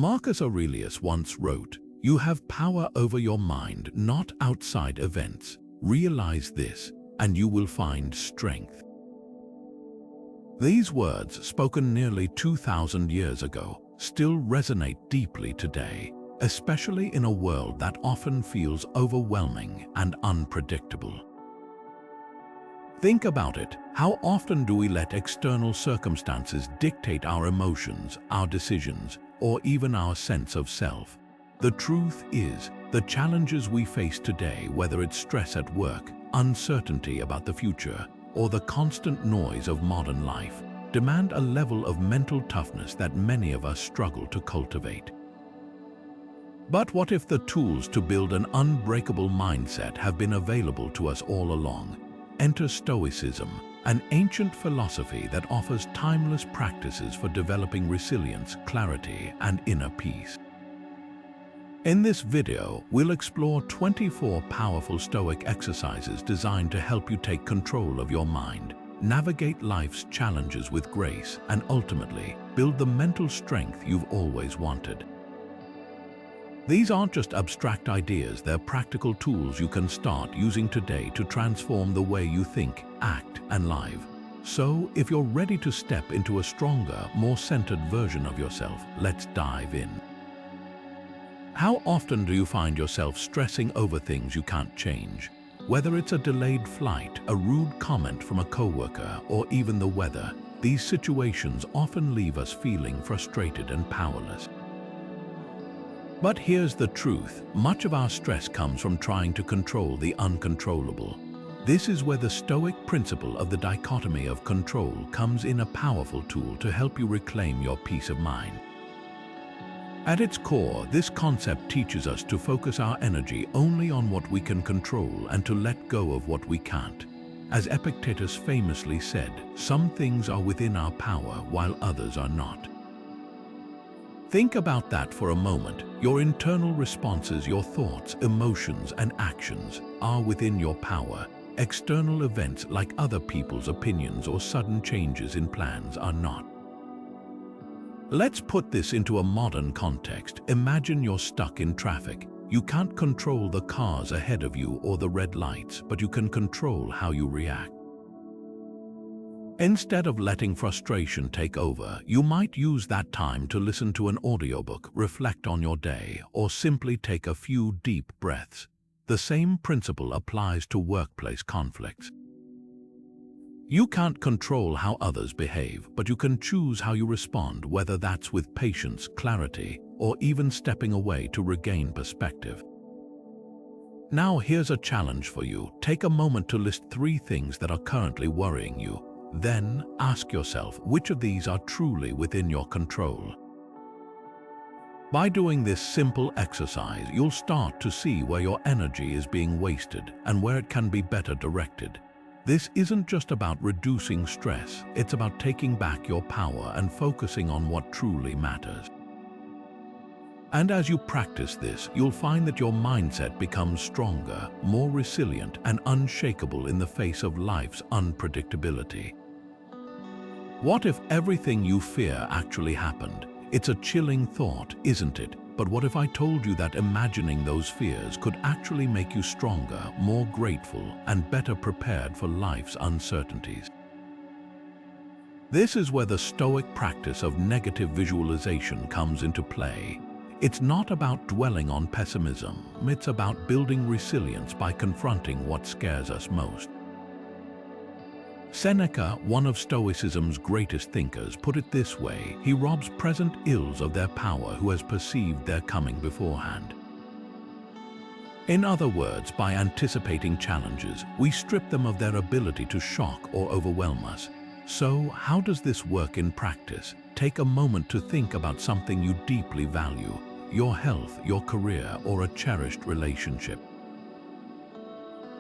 Marcus Aurelius once wrote, "You have power over your mind, not outside events. Realize this, and you will find strength." These words, spoken nearly 2,000 years ago, still resonate deeply today, especially in a world that often feels overwhelming and unpredictable. Think about it. How often do we let external circumstances dictate our emotions, our decisions, or even our sense of self? The truth is, the challenges we face today, whether it's stress at work, uncertainty about the future, or the constant noise of modern life, demand a level of mental toughness that many of us struggle to cultivate. But what if the tools to build an unbreakable mindset have been available to us all along? Enter Stoicism, an ancient philosophy that offers timeless practices for developing resilience, clarity, and inner peace. In this video, we'll explore 24 powerful Stoic exercises designed to help you take control of your mind, navigate life's challenges with grace, and ultimately build the mental strength you've always wanted. These aren't just abstract ideas, they're practical tools you can start using today to transform the way you think, act, and live. So, if you're ready to step into a stronger, more centered version of yourself, let's dive in. How often do you find yourself stressing over things you can't change? Whether it's a delayed flight, a rude comment from a coworker, or even the weather, these situations often leave us feeling frustrated and powerless. But here's the truth. Much of our stress comes from trying to control the uncontrollable. This is where the Stoic principle of the Dichotomy of Control comes in, a powerful tool to help you reclaim your peace of mind. At its core, this concept teaches us to focus our energy only on what we can control and to let go of what we can't. As Epictetus famously said, some things are within our power while others are not. Think about that for a moment. Your internal responses, your thoughts, emotions, and actions are within your power. External events like other people's opinions or sudden changes in plans are not. Let's put this into a modern context. Imagine you're stuck in traffic. You can't control the cars ahead of you or the red lights, but you can control how you react. Instead of letting frustration take over, you might use that time to listen to an audiobook, reflect on your day, or simply take a few deep breaths. The same principle applies to workplace conflicts. You can't control how others behave, but you can choose how you respond, whether that's with patience, clarity, or even stepping away to regain perspective. Now here's a challenge for you. Take a moment to list 3 things that are currently worrying you. Then ask yourself, which of these are truly within your control? By doing this simple exercise, you'll start to see where your energy is being wasted and where it can be better directed. This isn't just about reducing stress, it's about taking back your power and focusing on what truly matters. And as you practice this, you'll find that your mindset becomes stronger, more resilient, and unshakable in the face of life's unpredictability. What if everything you fear actually happened? It's a chilling thought, isn't it? But what if I told you that imagining those fears could actually make you stronger, more grateful, and better prepared for life's uncertainties? This is where the Stoic practice of negative visualization comes into play. It's not about dwelling on pessimism, it's about building resilience by confronting what scares us most. Seneca, one of Stoicism's greatest thinkers, put it this way: he robs present ills of their power who has perceived their coming beforehand. In other words, by anticipating challenges, we strip them of their ability to shock or overwhelm us. So, how does this work in practice? Take a moment to think about something you deeply value: your health, your career, or a cherished relationship.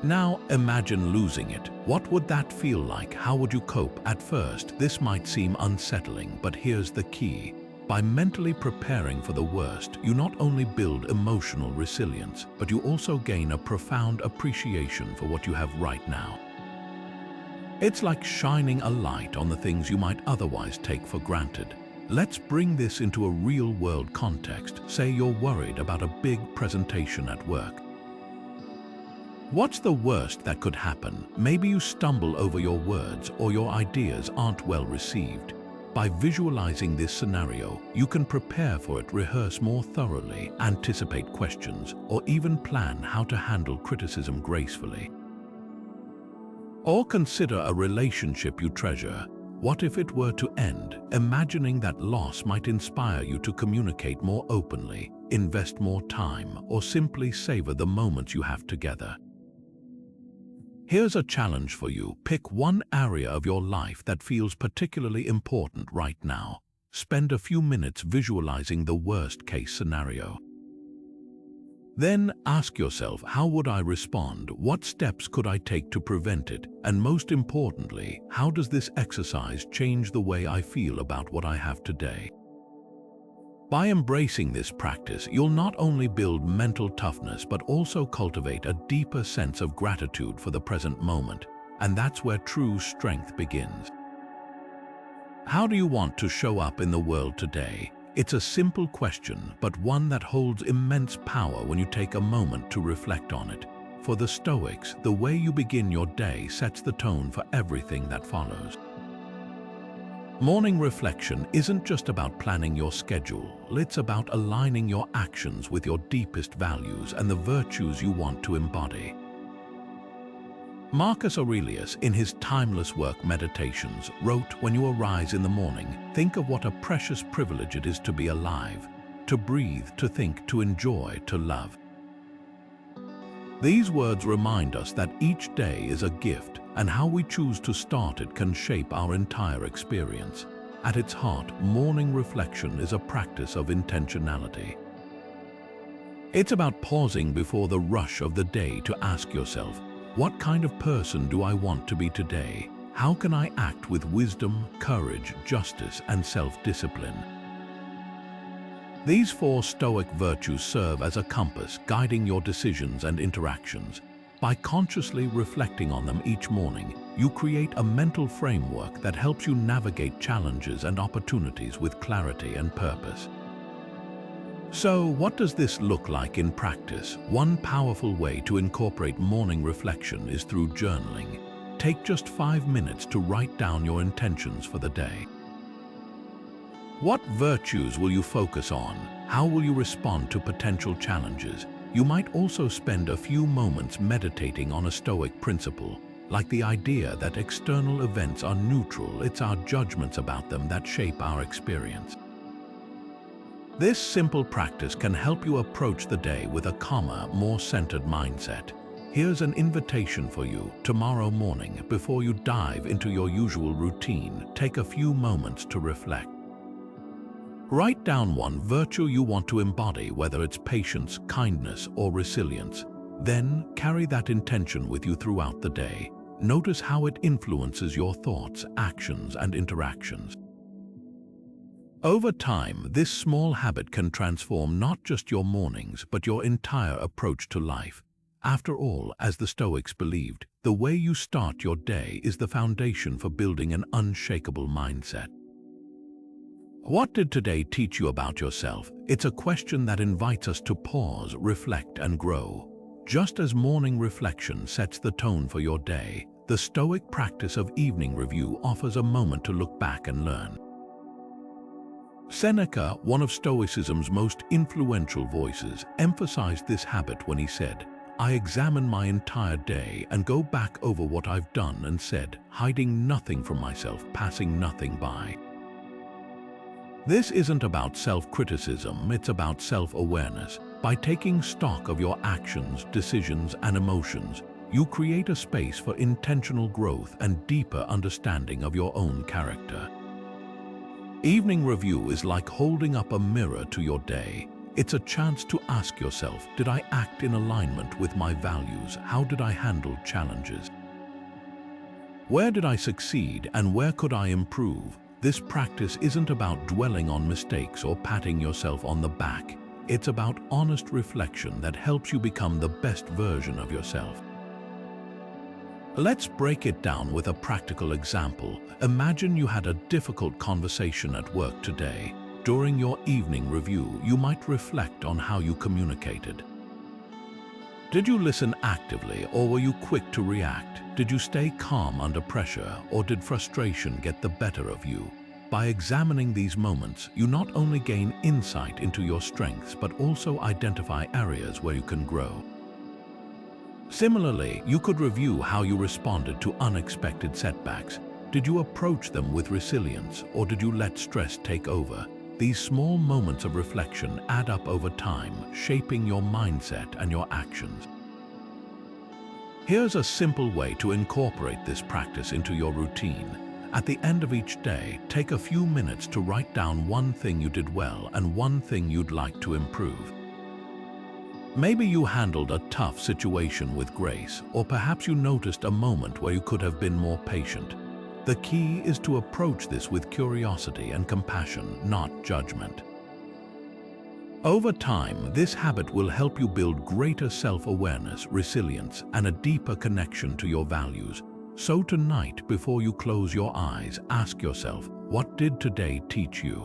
Now imagine losing it. What would that feel like? How would you cope? At first, this might seem unsettling, but here's the key. By mentally preparing for the worst, you not only build emotional resilience, but you also gain a profound appreciation for what you have right now. It's like shining a light on the things you might otherwise take for granted. Let's bring this into a real-world context. Say you're worried about a big presentation at work. What's the worst that could happen? Maybe you stumble over your words or your ideas aren't well received. By visualizing this scenario, you can prepare for it, rehearse more thoroughly, anticipate questions, or even plan how to handle criticism gracefully. Or consider a relationship you treasure. What if it were to end? Imagining that loss might inspire you to communicate more openly, invest more time, or simply savor the moments you have together. Here's a challenge for you. Pick one area of your life that feels particularly important right now. Spend a few minutes visualizing the worst-case scenario. Then ask yourself, how would I respond? What steps could I take to prevent it? And most importantly, how does this exercise change the way I feel about what I have today? By embracing this practice, you'll not only build mental toughness, but also cultivate a deeper sense of gratitude for the present moment. And that's where true strength begins. How do you want to show up in the world today? It's a simple question, but one that holds immense power when you take a moment to reflect on it. For the Stoics, the way you begin your day sets the tone for everything that follows. Morning reflection isn't just about planning your schedule, it's about aligning your actions with your deepest values and the virtues you want to embody. Marcus Aurelius, in his timeless work Meditations, wrote, "When you arise in the morning, think of what a precious privilege it is to be alive, to breathe, to think, to enjoy, to love." These words remind us that each day is a gift, and how we choose to start it can shape our entire experience. At its heart, morning reflection is a practice of intentionality. It's about pausing before the rush of the day to ask yourself, what kind of person do I want to be today? How can I act with wisdom, courage, justice, and self-discipline? These 4 Stoic virtues serve as a compass guiding your decisions and interactions. By consciously reflecting on them each morning, you create a mental framework that helps you navigate challenges and opportunities with clarity and purpose. So, what does this look like in practice? One powerful way to incorporate morning reflection is through journaling. Take just 5 minutes to write down your intentions for the day. What virtues will you focus on? How will you respond to potential challenges? You might also spend a few moments meditating on a Stoic principle, like the idea that external events are neutral. It's our judgments about them that shape our experience. This simple practice can help you approach the day with a calmer, more centered mindset. Here's an invitation for you. Tomorrow morning, before you dive into your usual routine, take a few moments to reflect. Write down one virtue you want to embody, whether it's patience, kindness, or resilience. Then carry that intention with you throughout the day. Notice how it influences your thoughts, actions, and interactions. Over time, this small habit can transform not just your mornings, but your entire approach to life. After all, as the Stoics believed, the way you start your day is the foundation for building an unshakable mindset. What did today teach you about yourself? It's a question that invites us to pause, reflect, and grow. Just as morning reflection sets the tone for your day, the Stoic practice of evening review offers a moment to look back and learn. Seneca, one of Stoicism's most influential voices, emphasized this habit when he said, "I examine my entire day and go back over what I've done and said, hiding nothing from myself, passing nothing by." This isn't about self-criticism, it's about self-awareness. By taking stock of your actions, decisions, and emotions, you create a space for intentional growth and deeper understanding of your own character. Evening review is like holding up a mirror to your day. It's a chance to ask yourself, did I act in alignment with my values? How did I handle challenges? Where did I succeed and where could I improve? This practice isn't about dwelling on mistakes or patting yourself on the back. It's about honest reflection that helps you become the best version of yourself. Let's break it down with a practical example. Imagine you had a difficult conversation at work today. During your evening review, you might reflect on how you communicated. Did you listen actively, or were you quick to react? Did you stay calm under pressure, or did frustration get the better of you? By examining these moments, you not only gain insight into your strengths, but also identify areas where you can grow. Similarly, you could review how you responded to unexpected setbacks. Did you approach them with resilience, or did you let stress take over? These small moments of reflection add up over time, shaping your mindset and your actions. Here's a simple way to incorporate this practice into your routine. At the end of each day, take a few minutes to write down one thing you did well and one thing you'd like to improve. Maybe you handled a tough situation with grace, or perhaps you noticed a moment where you could have been more patient. The key is to approach this with curiosity and compassion, not judgment. Over time, this habit will help you build greater self-awareness, resilience, and a deeper connection to your values. So tonight, before you close your eyes, ask yourself, what did today teach you?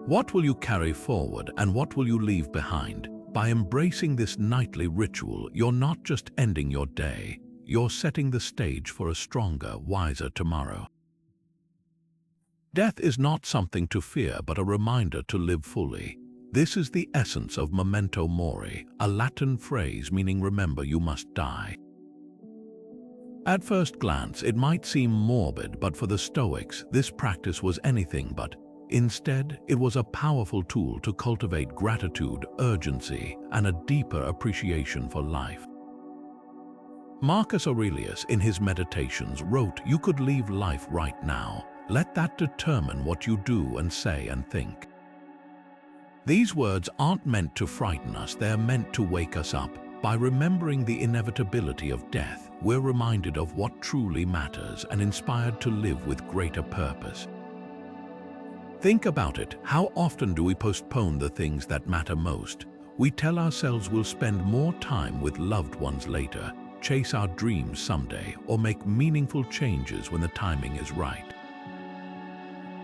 What will you carry forward, and what will you leave behind? By embracing this nightly ritual, you're not just ending your day, you're setting the stage for a stronger, wiser tomorrow. Death is not something to fear, but a reminder to live fully. This is the essence of Memento Mori, a Latin phrase meaning remember you must die. At first glance, it might seem morbid, but for the Stoics, this practice was anything but. Instead, it was a powerful tool to cultivate gratitude, urgency, and a deeper appreciation for life. Marcus Aurelius, in his Meditations, wrote, "You could leave life right now. Let that determine what you do and say and think." These words aren't meant to frighten us, they're meant to wake us up. By remembering the inevitability of death, we're reminded of what truly matters and inspired to live with greater purpose. Think about it. How often do we postpone the things that matter most? We tell ourselves we'll spend more time with loved ones later, chase our dreams someday, or make meaningful changes when the timing is right.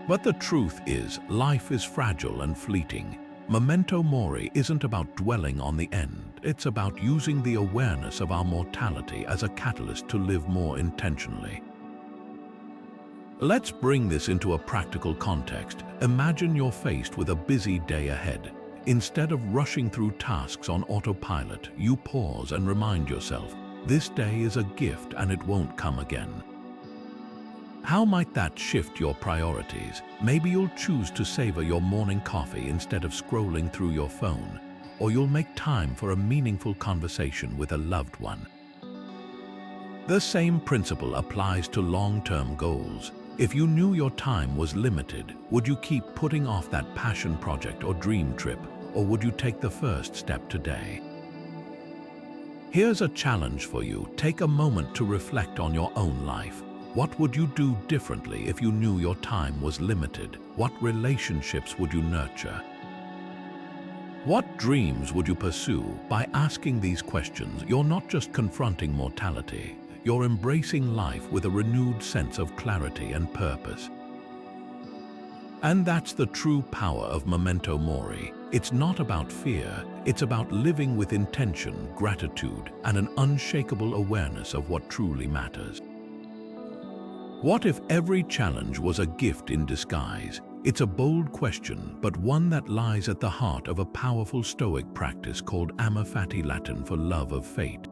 But the truth is, life is fragile and fleeting. Memento Mori isn't about dwelling on the end, it's about using the awareness of our mortality as a catalyst to live more intentionally. Let's bring this into a practical context. Imagine you're faced with a busy day ahead. Instead of rushing through tasks on autopilot, you pause and remind yourself, this day is a gift and it won't come again. How might that shift your priorities? Maybe you'll choose to savor your morning coffee instead of scrolling through your phone, or you'll make time for a meaningful conversation with a loved one. The same principle applies to long-term goals. If you knew your time was limited, would you keep putting off that passion project or dream trip, or would you take the first step today? Here's a challenge for you. Take a moment to reflect on your own life. What would you do differently if you knew your time was limited? What relationships would you nurture? What dreams would you pursue? By asking these questions, you're not just confronting mortality, you're embracing life with a renewed sense of clarity and purpose. And that's the true power of Memento Mori. It's not about fear, it's about living with intention, gratitude, and an unshakable awareness of what truly matters. What if every challenge was a gift in disguise? It's a bold question, but one that lies at the heart of a powerful Stoic practice called Amor Fati, Latin for love of fate.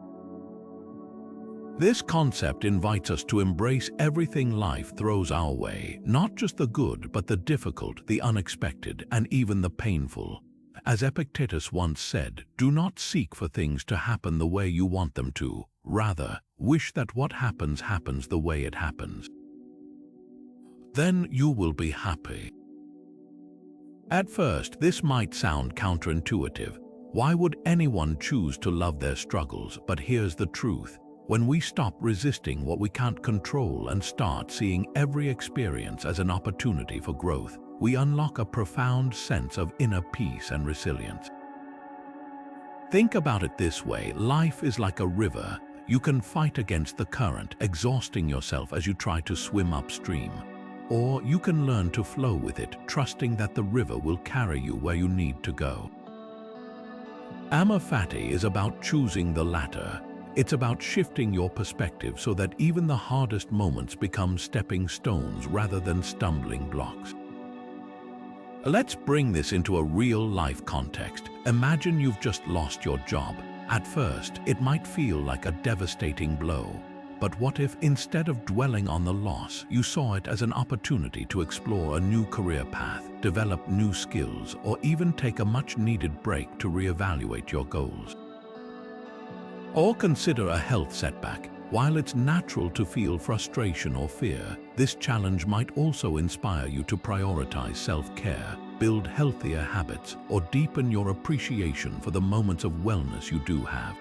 This concept invites us to embrace everything life throws our way, not just the good, but the difficult, the unexpected, and even the painful. As Epictetus once said, do not seek for things to happen the way you want them to. Rather, wish that what happens happens the way it happens. Then you will be happy. At first, this might sound counterintuitive. Why would anyone choose to love their struggles? But here's the truth. When we stop resisting what we can't control and start seeing every experience as an opportunity for growth, we unlock a profound sense of inner peace and resilience. Think about it this way, life is like a river. You can fight against the current, exhausting yourself as you try to swim upstream. Or you can learn to flow with it, trusting that the river will carry you where you need to go. Amor Fati is about choosing the latter. It's about shifting your perspective so that even the hardest moments become stepping stones rather than stumbling blocks. Let's bring this into a real-life context. Imagine you've just lost your job. At first, it might feel like a devastating blow. But what if, instead of dwelling on the loss, you saw it as an opportunity to explore a new career path, develop new skills, or even take a much-needed break to reevaluate your goals? Or consider a health setback. While it's natural to feel frustration or fear, this challenge might also inspire you to prioritize self-care, build healthier habits, or deepen your appreciation for the moments of wellness you do have.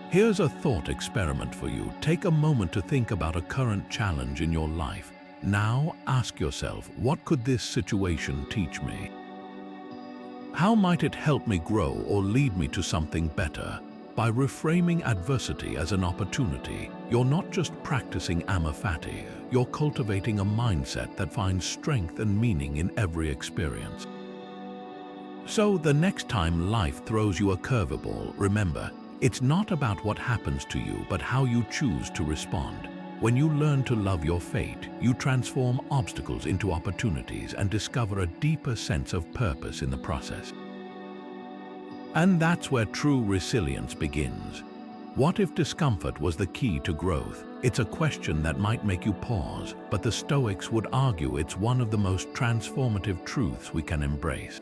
Here's a thought experiment for you. Take a moment to think about a current challenge in your life. Now ask yourself, what could this situation teach me? How might it help me grow or lead me to something better? By reframing adversity as an opportunity, you're not just practicing Amor Fati, you're cultivating a mindset that finds strength and meaning in every experience. So the next time life throws you a curveball, remember, it's not about what happens to you, but how you choose to respond. When you learn to love your fate, you transform obstacles into opportunities and discover a deeper sense of purpose in the process. And that's where true resilience begins. What if discomfort was the key to growth? It's a question that might make you pause, but the Stoics would argue it's one of the most transformative truths we can embrace.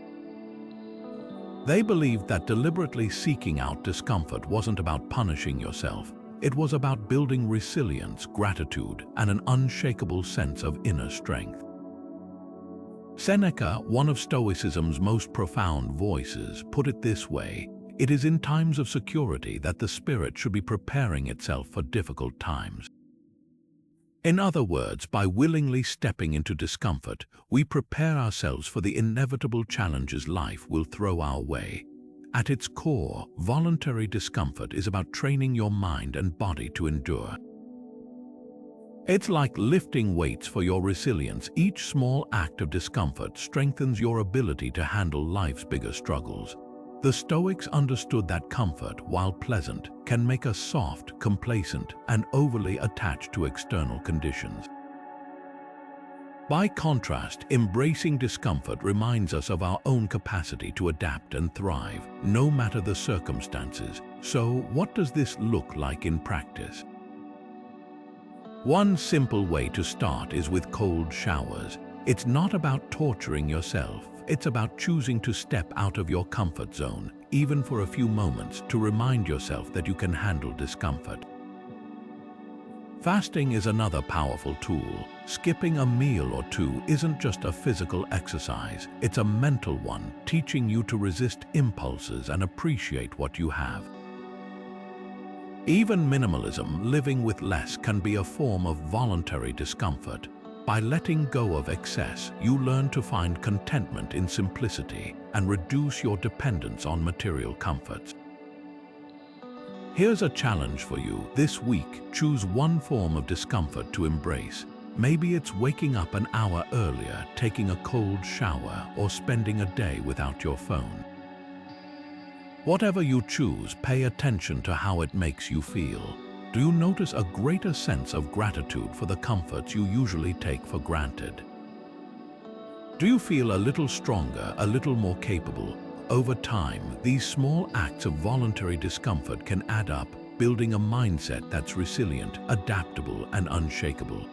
They believed that deliberately seeking out discomfort wasn't about punishing yourself. It was about building resilience, gratitude, and an unshakable sense of inner strength. Seneca, one of Stoicism's most profound voices, put it this way: it is in times of security that the spirit should be preparing itself for difficult times. In other words, by willingly stepping into discomfort, we prepare ourselves for the inevitable challenges life will throw our way. At its core, voluntary discomfort is about training your mind and body to endure. It's like lifting weights for your resilience. Each small act of discomfort strengthens your ability to handle life's bigger struggles. The Stoics understood that comfort, while pleasant, can make us soft, complacent, and overly attached to external conditions. By contrast, embracing discomfort reminds us of our own capacity to adapt and thrive, no matter the circumstances. So, what does this look like in practice? One simple way to start is with cold showers. It's not about torturing yourself. It's about choosing to step out of your comfort zone, even for a few moments, to remind yourself that you can handle discomfort. Fasting is another powerful tool. Skipping a meal or two isn't just a physical exercise, it's a mental one, teaching you to resist impulses and appreciate what you have. Even minimalism, living with less, can be a form of voluntary discomfort. By letting go of excess, you learn to find contentment in simplicity and reduce your dependence on material comforts. Here's a challenge for you. This week, choose one form of discomfort to embrace. Maybe it's waking up an hour earlier, taking a cold shower, or spending a day without your phone. Whatever you choose, pay attention to how it makes you feel. Do you notice a greater sense of gratitude for the comforts you usually take for granted? Do you feel a little stronger, a little more capable? Over time, these small acts of voluntary discomfort can add up, building a mindset that's resilient, adaptable, and unshakable.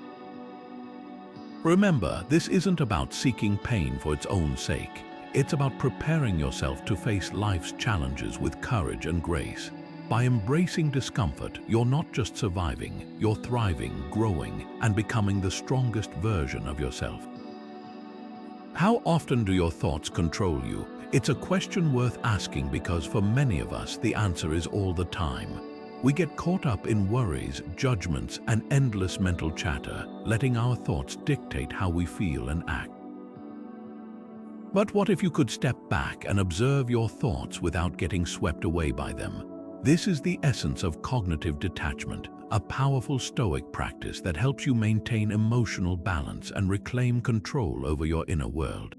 Remember, this isn't about seeking pain for its own sake. It's about preparing yourself to face life's challenges with courage and grace. By embracing discomfort, you're not just surviving, you're thriving, growing, and becoming the strongest version of yourself. How often do your thoughts control you? It's a question worth asking because for many of us, the answer is all the time. We get caught up in worries, judgments, and endless mental chatter, letting our thoughts dictate how we feel and act. But what if you could step back and observe your thoughts without getting swept away by them? This is the essence of cognitive detachment, a powerful Stoic practice that helps you maintain emotional balance and reclaim control over your inner world.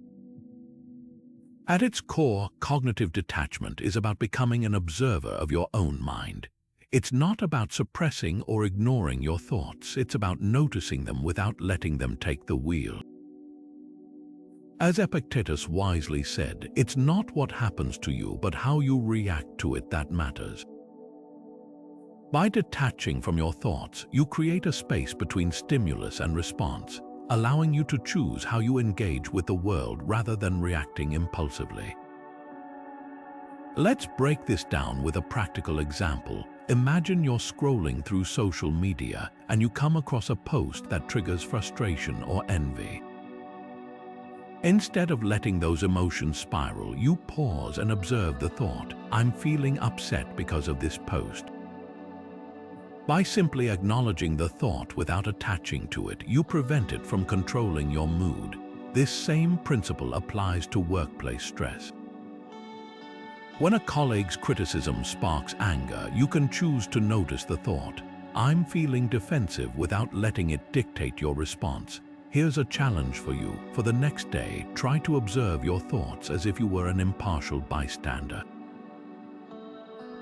At its core, cognitive detachment is about becoming an observer of your own mind. It's not about suppressing or ignoring your thoughts, it's about noticing them without letting them take the wheel. As Epictetus wisely said, it's not what happens to you, but how you react to it that matters. By detaching from your thoughts, you create a space between stimulus and response, allowing you to choose how you engage with the world rather than reacting impulsively. Let's break this down with a practical example. Imagine you're scrolling through social media and you come across a post that triggers frustration or envy. Instead of letting those emotions spiral, you pause and observe the thought, "I'm feeling upset because of this post." By simply acknowledging the thought without attaching to it, you prevent it from controlling your mood. This same principle applies to workplace stress. When a colleague's criticism sparks anger, you can choose to notice the thought, "I'm feeling defensive," without letting it dictate your response. Here's a challenge for you. For the next day, try to observe your thoughts as if you were an impartial bystander.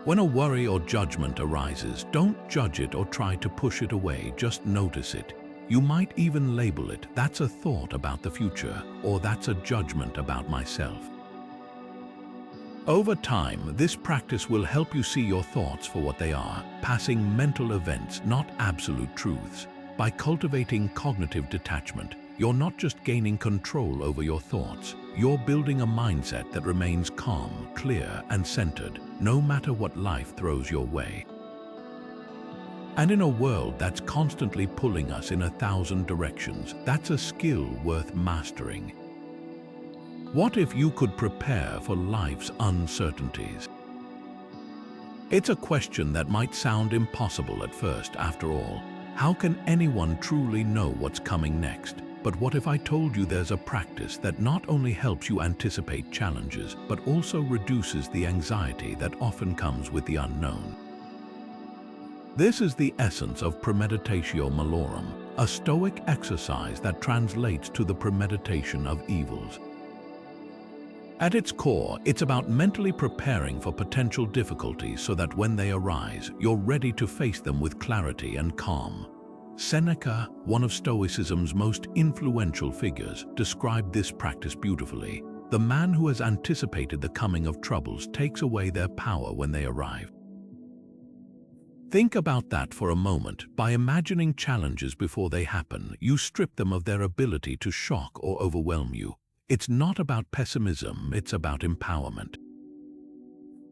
When a worry or judgment arises, don't judge it or try to push it away, just notice it. You might even label it, "That's a thought about the future," or "That's a judgment about myself." Over time, this practice will help you see your thoughts for what they are, passing mental events, not absolute truths. By cultivating cognitive detachment, you're not just gaining control over your thoughts, you're building a mindset that remains calm, clear, and centered, no matter what life throws your way. And in a world that's constantly pulling us in 1,000 directions, that's a skill worth mastering. What if you could prepare for life's uncertainties? It's a question that might sound impossible at first. After all, how can anyone truly know what's coming next? But what if I told you there's a practice that not only helps you anticipate challenges, but also reduces the anxiety that often comes with the unknown? This is the essence of Premeditatio Malorum, a Stoic exercise that translates to the premeditation of evils. At its core, it's about mentally preparing for potential difficulties so that when they arise, you're ready to face them with clarity and calm. Seneca, one of Stoicism's most influential figures, described this practice beautifully. The man who has anticipated the coming of troubles takes away their power when they arrive. Think about that for a moment. By imagining challenges before they happen, you strip them of their ability to shock or overwhelm you. It's not about pessimism, it's about empowerment.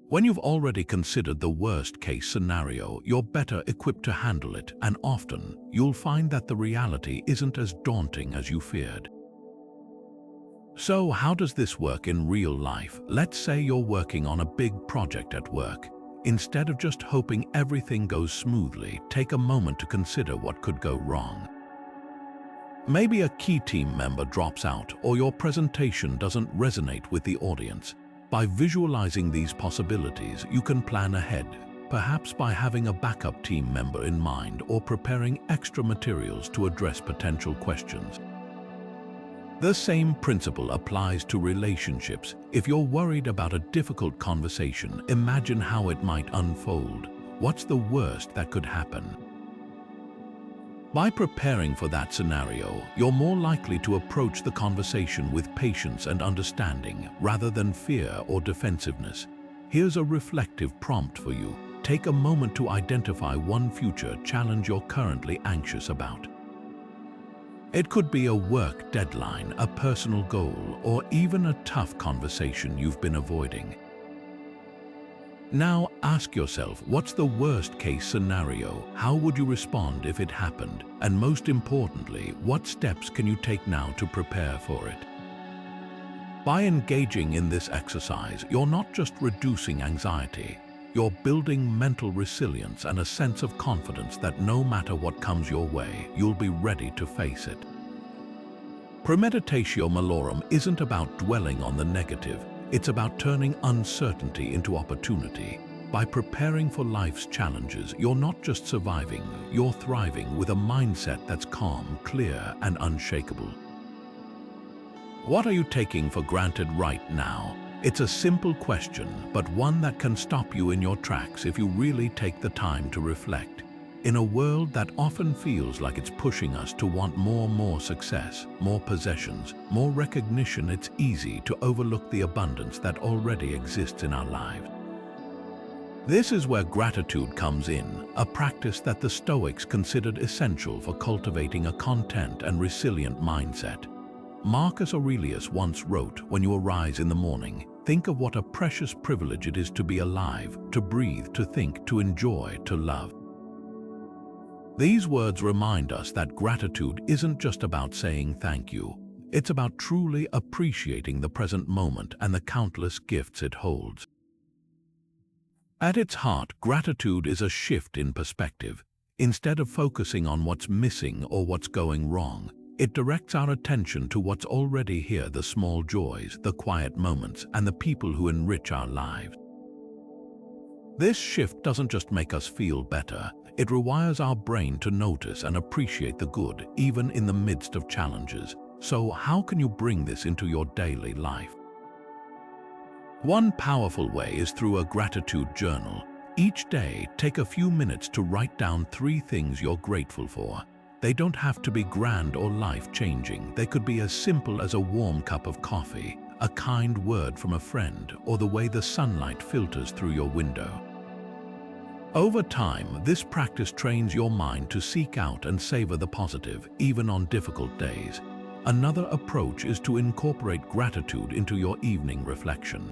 When you've already considered the worst-case scenario, you're better equipped to handle it, and often, you'll find that the reality isn't as daunting as you feared. So, how does this work in real life? Let's say you're working on a big project at work. Instead of just hoping everything goes smoothly, take a moment to consider what could go wrong. Maybe a key team member drops out, or your presentation doesn't resonate with the audience. By visualizing these possibilities, you can plan ahead, perhaps by having a backup team member in mind or preparing extra materials to address potential questions. The same principle applies to relationships. If you're worried about a difficult conversation, imagine how it might unfold. What's the worst that could happen? By preparing for that scenario, you're more likely to approach the conversation with patience and understanding rather than fear or defensiveness. Here's a reflective prompt for you. Take a moment to identify one future challenge you're currently anxious about. It could be a work deadline, a personal goal, or even a tough conversation you've been avoiding. Now ask yourself, what's the worst-case scenario? How would you respond if it happened? And most importantly, what steps can you take now to prepare for it? By engaging in this exercise, you're not just reducing anxiety, you're building mental resilience and a sense of confidence that no matter what comes your way, you'll be ready to face it. Premeditatio Malorum isn't about dwelling on the negative. It's about turning uncertainty into opportunity. By preparing for life's challenges, you're not just surviving, you're thriving with a mindset that's calm, clear, and unshakable. What are you taking for granted right now? It's a simple question, but one that can stop you in your tracks if you really take the time to reflect. In a world that often feels like it's pushing us to want more success, more possessions, more recognition, it's easy to overlook the abundance that already exists in our lives. This is where gratitude comes in, a practice that the Stoics considered essential for cultivating a content and resilient mindset. Marcus Aurelius once wrote, "When you arise in the morning, think of what a precious privilege it is to be alive, to breathe, to think, to enjoy, to love." These words remind us that gratitude isn't just about saying thank you. It's about truly appreciating the present moment and the countless gifts it holds. At its heart, gratitude is a shift in perspective. Instead of focusing on what's missing or what's going wrong, it directs our attention to what's already here, the small joys, the quiet moments, and the people who enrich our lives. This shift doesn't just make us feel better, it rewires our brain to notice and appreciate the good, even in the midst of challenges. So how can you bring this into your daily life? One powerful way is through a gratitude journal. Each day, take a few minutes to write down 3 things you're grateful for. They don't have to be grand or life-changing. They could be as simple as a warm cup of coffee, a kind word from a friend, or the way the sunlight filters through your window. Over time, this practice trains your mind to seek out and savor the positive, even on difficult days. Another approach is to incorporate gratitude into your evening reflection.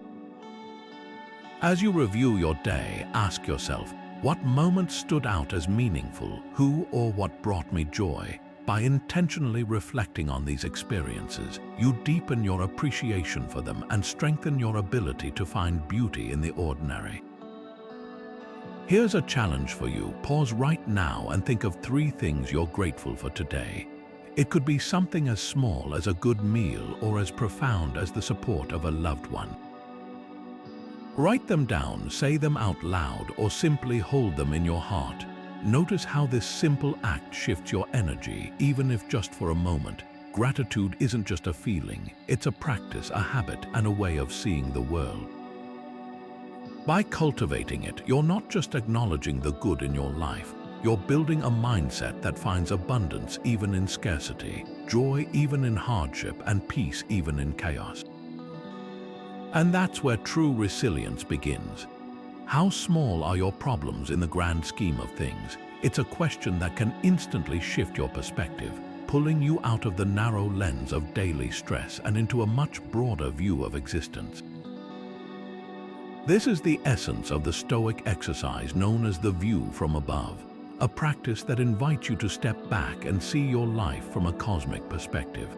As you review your day, ask yourself, what moments stood out as meaningful? Who or what brought me joy? By intentionally reflecting on these experiences, you deepen your appreciation for them and strengthen your ability to find beauty in the ordinary. Here's a challenge for you. Pause right now and think of 3 things you're grateful for today. It could be something as small as a good meal or as profound as the support of a loved one. Write them down, say them out loud, or simply hold them in your heart. Notice how this simple act shifts your energy, even if just for a moment. Gratitude isn't just a feeling, it's a practice, a habit, and a way of seeing the world. By cultivating it, you're not just acknowledging the good in your life, you're building a mindset that finds abundance even in scarcity, joy even in hardship, and peace even in chaos. And that's where true resilience begins. How small are your problems in the grand scheme of things? It's a question that can instantly shift your perspective, pulling you out of the narrow lens of daily stress and into a much broader view of existence. This is the essence of the Stoic exercise known as the view from above, a practice that invites you to step back and see your life from a cosmic perspective.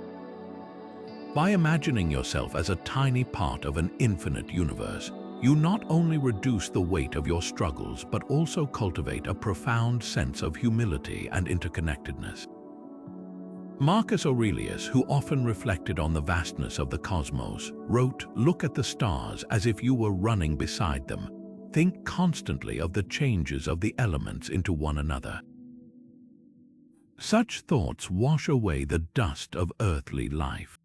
By imagining yourself as a tiny part of an infinite universe, you not only reduce the weight of your struggles, but also cultivate a profound sense of humility and interconnectedness. Marcus Aurelius, who often reflected on the vastness of the cosmos, wrote, "Look at the stars as if you were running beside them. Think constantly of the changes of the elements into one another." Such thoughts wash away the dust of earthly life.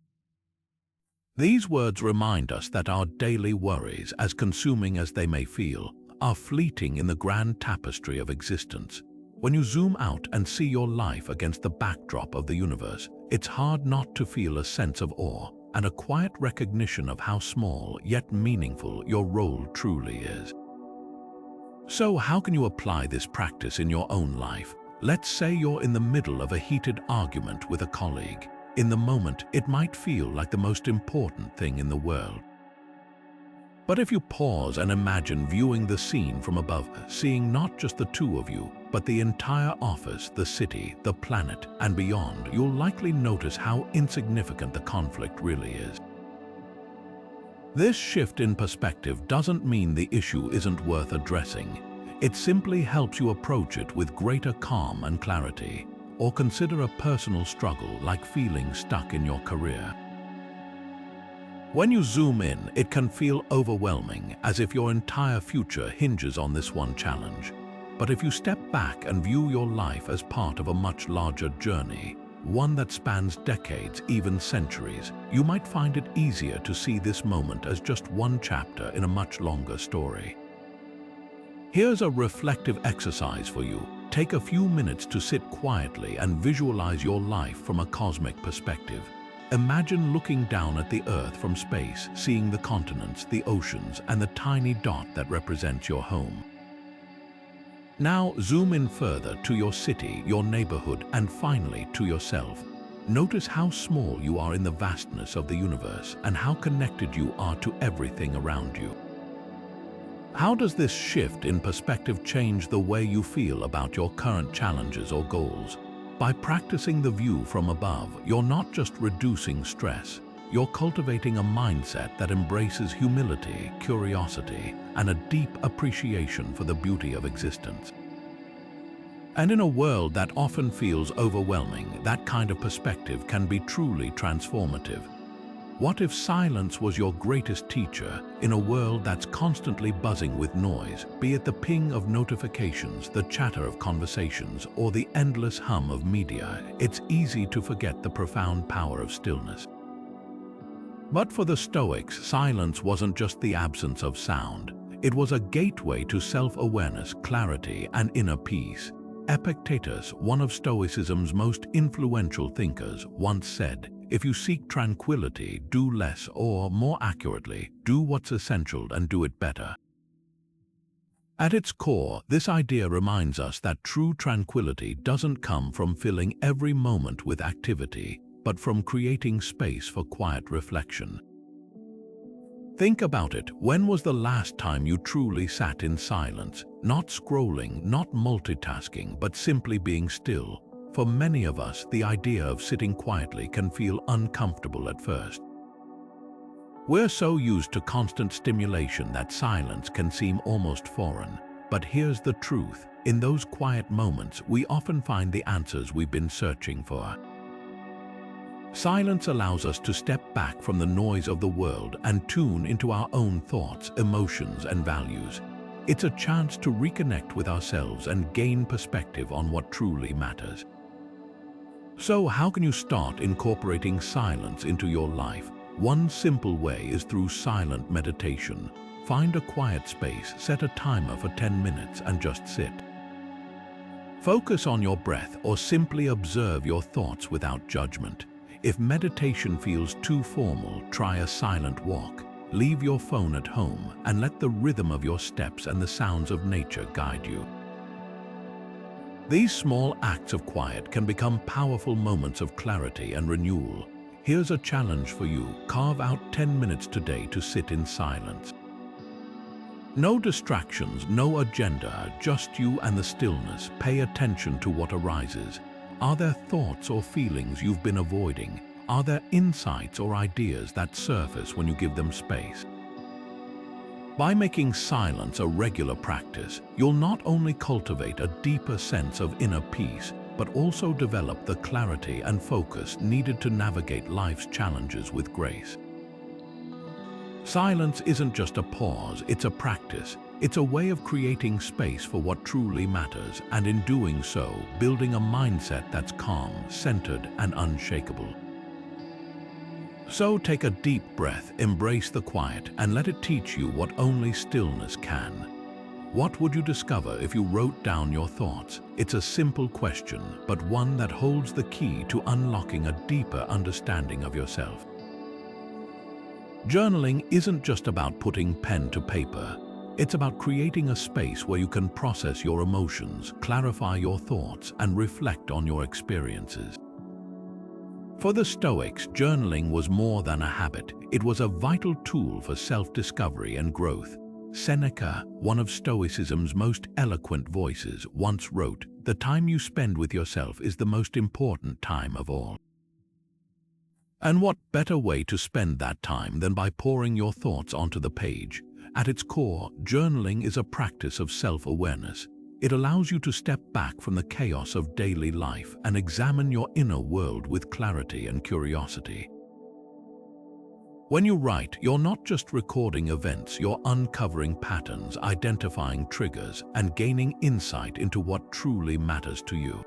These words remind us that our daily worries, as consuming as they may feel, are fleeting in the grand tapestry of existence. When you zoom out and see your life against the backdrop of the universe, it's hard not to feel a sense of awe and a quiet recognition of how small yet meaningful your role truly is. So how can you apply this practice in your own life? Let's say you're in the middle of a heated argument with a colleague. In the moment, it might feel like the most important thing in the world. But if you pause and imagine viewing the scene from above, seeing not just the two of you, but the entire office, the city, the planet, and beyond, you'll likely notice how insignificant the conflict really is. This shift in perspective doesn't mean the issue isn't worth addressing. It simply helps you approach it with greater calm and clarity. Or consider a personal struggle like feeling stuck in your career. When you zoom in, it can feel overwhelming, as if your entire future hinges on this one challenge. But if you step back and view your life as part of a much larger journey, one that spans decades, even centuries, you might find it easier to see this moment as just one chapter in a much longer story. Here's a reflective exercise for you. Take a few minutes to sit quietly and visualize your life from a cosmic perspective. Imagine looking down at the Earth from space, seeing the continents, the oceans, and the tiny dot that represents your home. Now zoom in further to your city, your neighborhood, and finally to yourself. Notice how small you are in the vastness of the universe and how connected you are to everything around you. How does this shift in perspective change the way you feel about your current challenges or goals? By practicing the view from above, you're not just reducing stress, you're cultivating a mindset that embraces humility, curiosity, and a deep appreciation for the beauty of existence. And in a world that often feels overwhelming, that kind of perspective can be truly transformative. What if silence was your greatest teacher in a world that's constantly buzzing with noise, be it the ping of notifications, the chatter of conversations, or the endless hum of media? It's easy to forget the profound power of stillness. But for the Stoics, silence wasn't just the absence of sound. It was a gateway to self-awareness, clarity, and inner peace. Epictetus, one of Stoicism's most influential thinkers, once said, "If you seek tranquility, do less, or, more accurately, do what's essential and do it better." At its core, this idea reminds us that true tranquility doesn't come from filling every moment with activity, but from creating space for quiet reflection. Think about it. When was the last time you truly sat in silence? Not scrolling, not multitasking, but simply being still. For many of us, the idea of sitting quietly can feel uncomfortable at first. We're so used to constant stimulation that silence can seem almost foreign. But here's the truth. In those quiet moments, we often find the answers we've been searching for. Silence allows us to step back from the noise of the world and tune into our own thoughts, emotions, and values. It's a chance to reconnect with ourselves and gain perspective on what truly matters. So, how can you start incorporating silence into your life? One simple way is through silent meditation. Find a quiet space, set a timer for 10 minutes, and just sit. Focus on your breath or simply observe your thoughts without judgment. If meditation feels too formal, try a silent walk. Leave your phone at home and let the rhythm of your steps and the sounds of nature guide you. These small acts of quiet can become powerful moments of clarity and renewal. Here's a challenge for you. Carve out 10 minutes today to sit in silence. No distractions, no agenda, just you and the stillness. Pay attention to what arises. Are there thoughts or feelings you've been avoiding? Are there insights or ideas that surface when you give them space? By making silence a regular practice, you'll not only cultivate a deeper sense of inner peace, but also develop the clarity and focus needed to navigate life's challenges with grace. Silence isn't just a pause, it's a practice. It's a way of creating space for what truly matters, and in doing so, building a mindset that's calm, centered, and unshakable. So take a deep breath, embrace the quiet, and let it teach you what only stillness can. What would you discover if you wrote down your thoughts? It's a simple question, but one that holds the key to unlocking a deeper understanding of yourself. Journaling isn't just about putting pen to paper. It's about creating a space where you can process your emotions, clarify your thoughts, and reflect on your experiences. For the Stoics, journaling was more than a habit. It was a vital tool for self-discovery and growth. Seneca, one of Stoicism's most eloquent voices, once wrote, "The time you spend with yourself is the most important time of all." And what better way to spend that time than by pouring your thoughts onto the page? At its core, journaling is a practice of self-awareness. It allows you to step back from the chaos of daily life and examine your inner world with clarity and curiosity. When you write, you're not just recording events, you're uncovering patterns, identifying triggers, and gaining insight into what truly matters to you.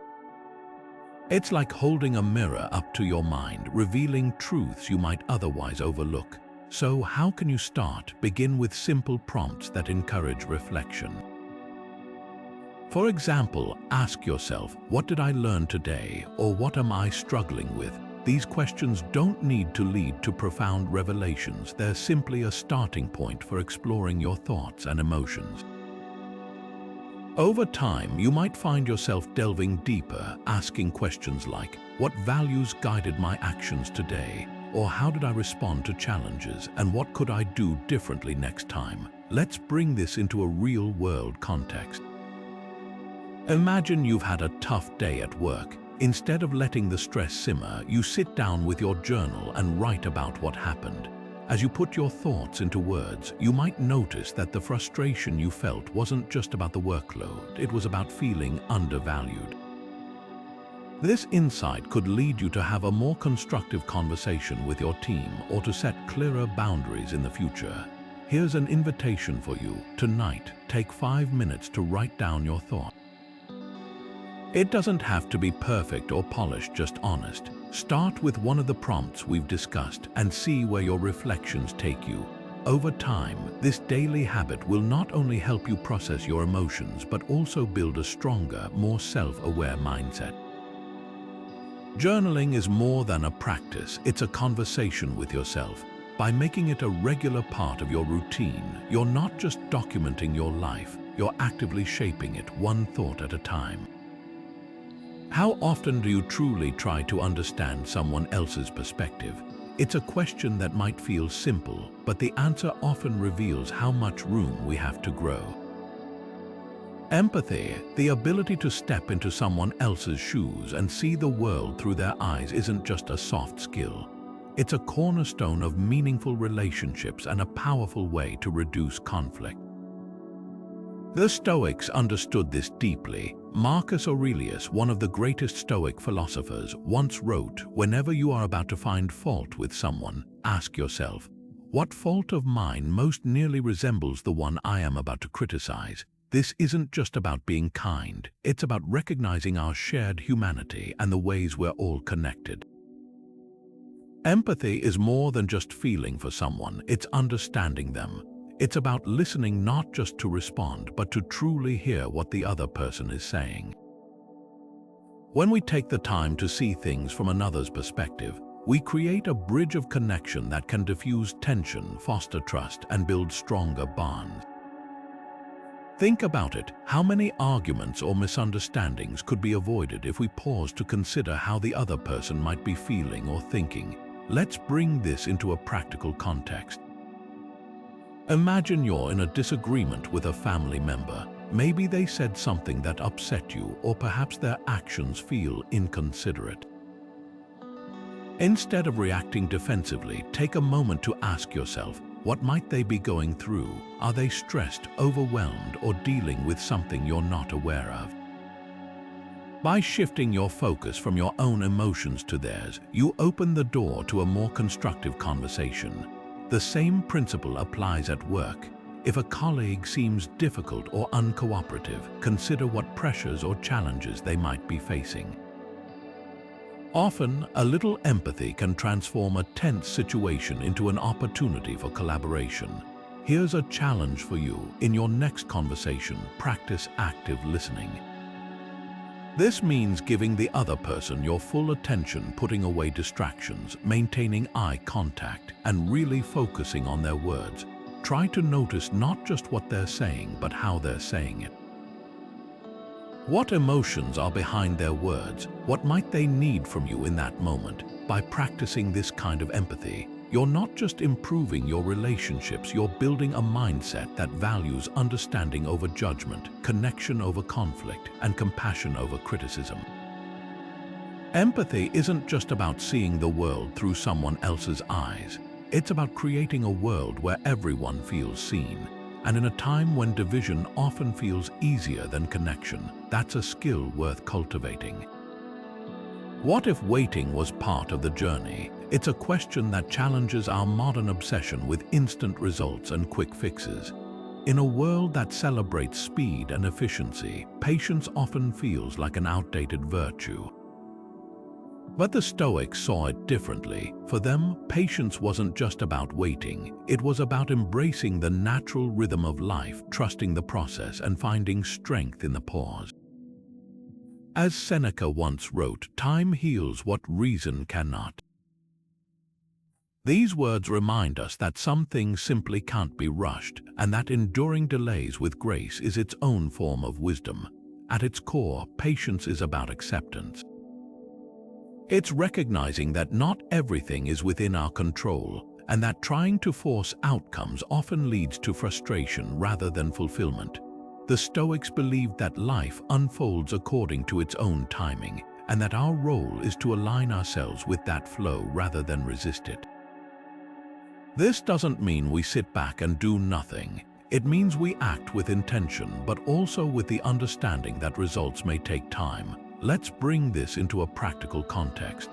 It's like holding a mirror up to your mind, revealing truths you might otherwise overlook. So how can you start? Begin with simple prompts that encourage reflection. For example, ask yourself, what did I learn today, or what am I struggling with? These questions don't need to lead to profound revelations. They're simply a starting point for exploring your thoughts and emotions. Over time, you might find yourself delving deeper, asking questions like, what values guided my actions today? Or how did I respond to challenges? And what could I do differently next time? Let's bring this into a real-world context. Imagine you've had a tough day at work. Instead of letting the stress simmer, you sit down with your journal and write about what happened. As you put your thoughts into words, you might notice that the frustration you felt wasn't just about the workload, it was about feeling undervalued. This insight could lead you to have a more constructive conversation with your team or to set clearer boundaries in the future. Here's an invitation for you. Tonight, take 5 minutes to write down your thoughts. It doesn't have to be perfect or polished, just honest. Start with one of the prompts we've discussed and see where your reflections take you. Over time, this daily habit will not only help you process your emotions, but also build a stronger, more self-aware mindset. Journaling is more than a practice, it's a conversation with yourself. By making it a regular part of your routine, you're not just documenting your life, you're actively shaping it one thought at a time. How often do you truly try to understand someone else's perspective? It's a question that might feel simple, but the answer often reveals how much room we have to grow. Empathy, the ability to step into someone else's shoes and see the world through their eyes, isn't just a soft skill. It's a cornerstone of meaningful relationships and a powerful way to reduce conflict. The Stoics understood this deeply. Marcus Aurelius, one of the greatest Stoic philosophers, once wrote, "Whenever you are about to find fault with someone, ask yourself, what fault of mine most nearly resembles the one I am about to criticize?" This isn't just about being kind, it's about recognizing our shared humanity and the ways we're all connected. Empathy is more than just feeling for someone, it's understanding them. It's about listening not just to respond, but to truly hear what the other person is saying. When we take the time to see things from another's perspective, we create a bridge of connection that can diffuse tension, foster trust, and build stronger bonds. Think about it. How many arguments or misunderstandings could be avoided if we pause to consider how the other person might be feeling or thinking? Let's bring this into a practical context. Imagine you're in a disagreement with a family member. Maybe they said something that upset you, or perhaps their actions feel inconsiderate. Instead of reacting defensively, take a moment to ask yourself, what might they be going through? Are they stressed, overwhelmed, or dealing with something you're not aware of? By shifting your focus from your own emotions to theirs, you open the door to a more constructive conversation. The same principle applies at work. If a colleague seems difficult or uncooperative, consider what pressures or challenges they might be facing. Often, a little empathy can transform a tense situation into an opportunity for collaboration. Here's a challenge for you. In your next conversation, practice active listening. This means giving the other person your full attention, putting away distractions, maintaining eye contact, and really focusing on their words. Try to notice not just what they're saying, but how they're saying it. What emotions are behind their words? What might they need from you in that moment? By practicing this kind of empathy, you're not just improving your relationships, you're building a mindset that values understanding over judgment, connection over conflict, and compassion over criticism. Empathy isn't just about seeing the world through someone else's eyes. It's about creating a world where everyone feels seen. And in a time when division often feels easier than connection, that's a skill worth cultivating. What if waiting was part of the journey? It's a question that challenges our modern obsession with instant results and quick fixes. In a world that celebrates speed and efficiency, patience often feels like an outdated virtue. But the Stoics saw it differently. For them, patience wasn't just about waiting. It was about embracing the natural rhythm of life, trusting the process, and finding strength in the pause. As Seneca once wrote, "Time heals what reason cannot." These words remind us that some things simply can't be rushed, and that enduring delays with grace is its own form of wisdom. At its core, patience is about acceptance. It's recognizing that not everything is within our control, and that trying to force outcomes often leads to frustration rather than fulfillment. The Stoics believed that life unfolds according to its own timing, and that our role is to align ourselves with that flow rather than resist it. This doesn't mean we sit back and do nothing. It means we act with intention, but also with the understanding that results may take time. Let's bring this into a practical context.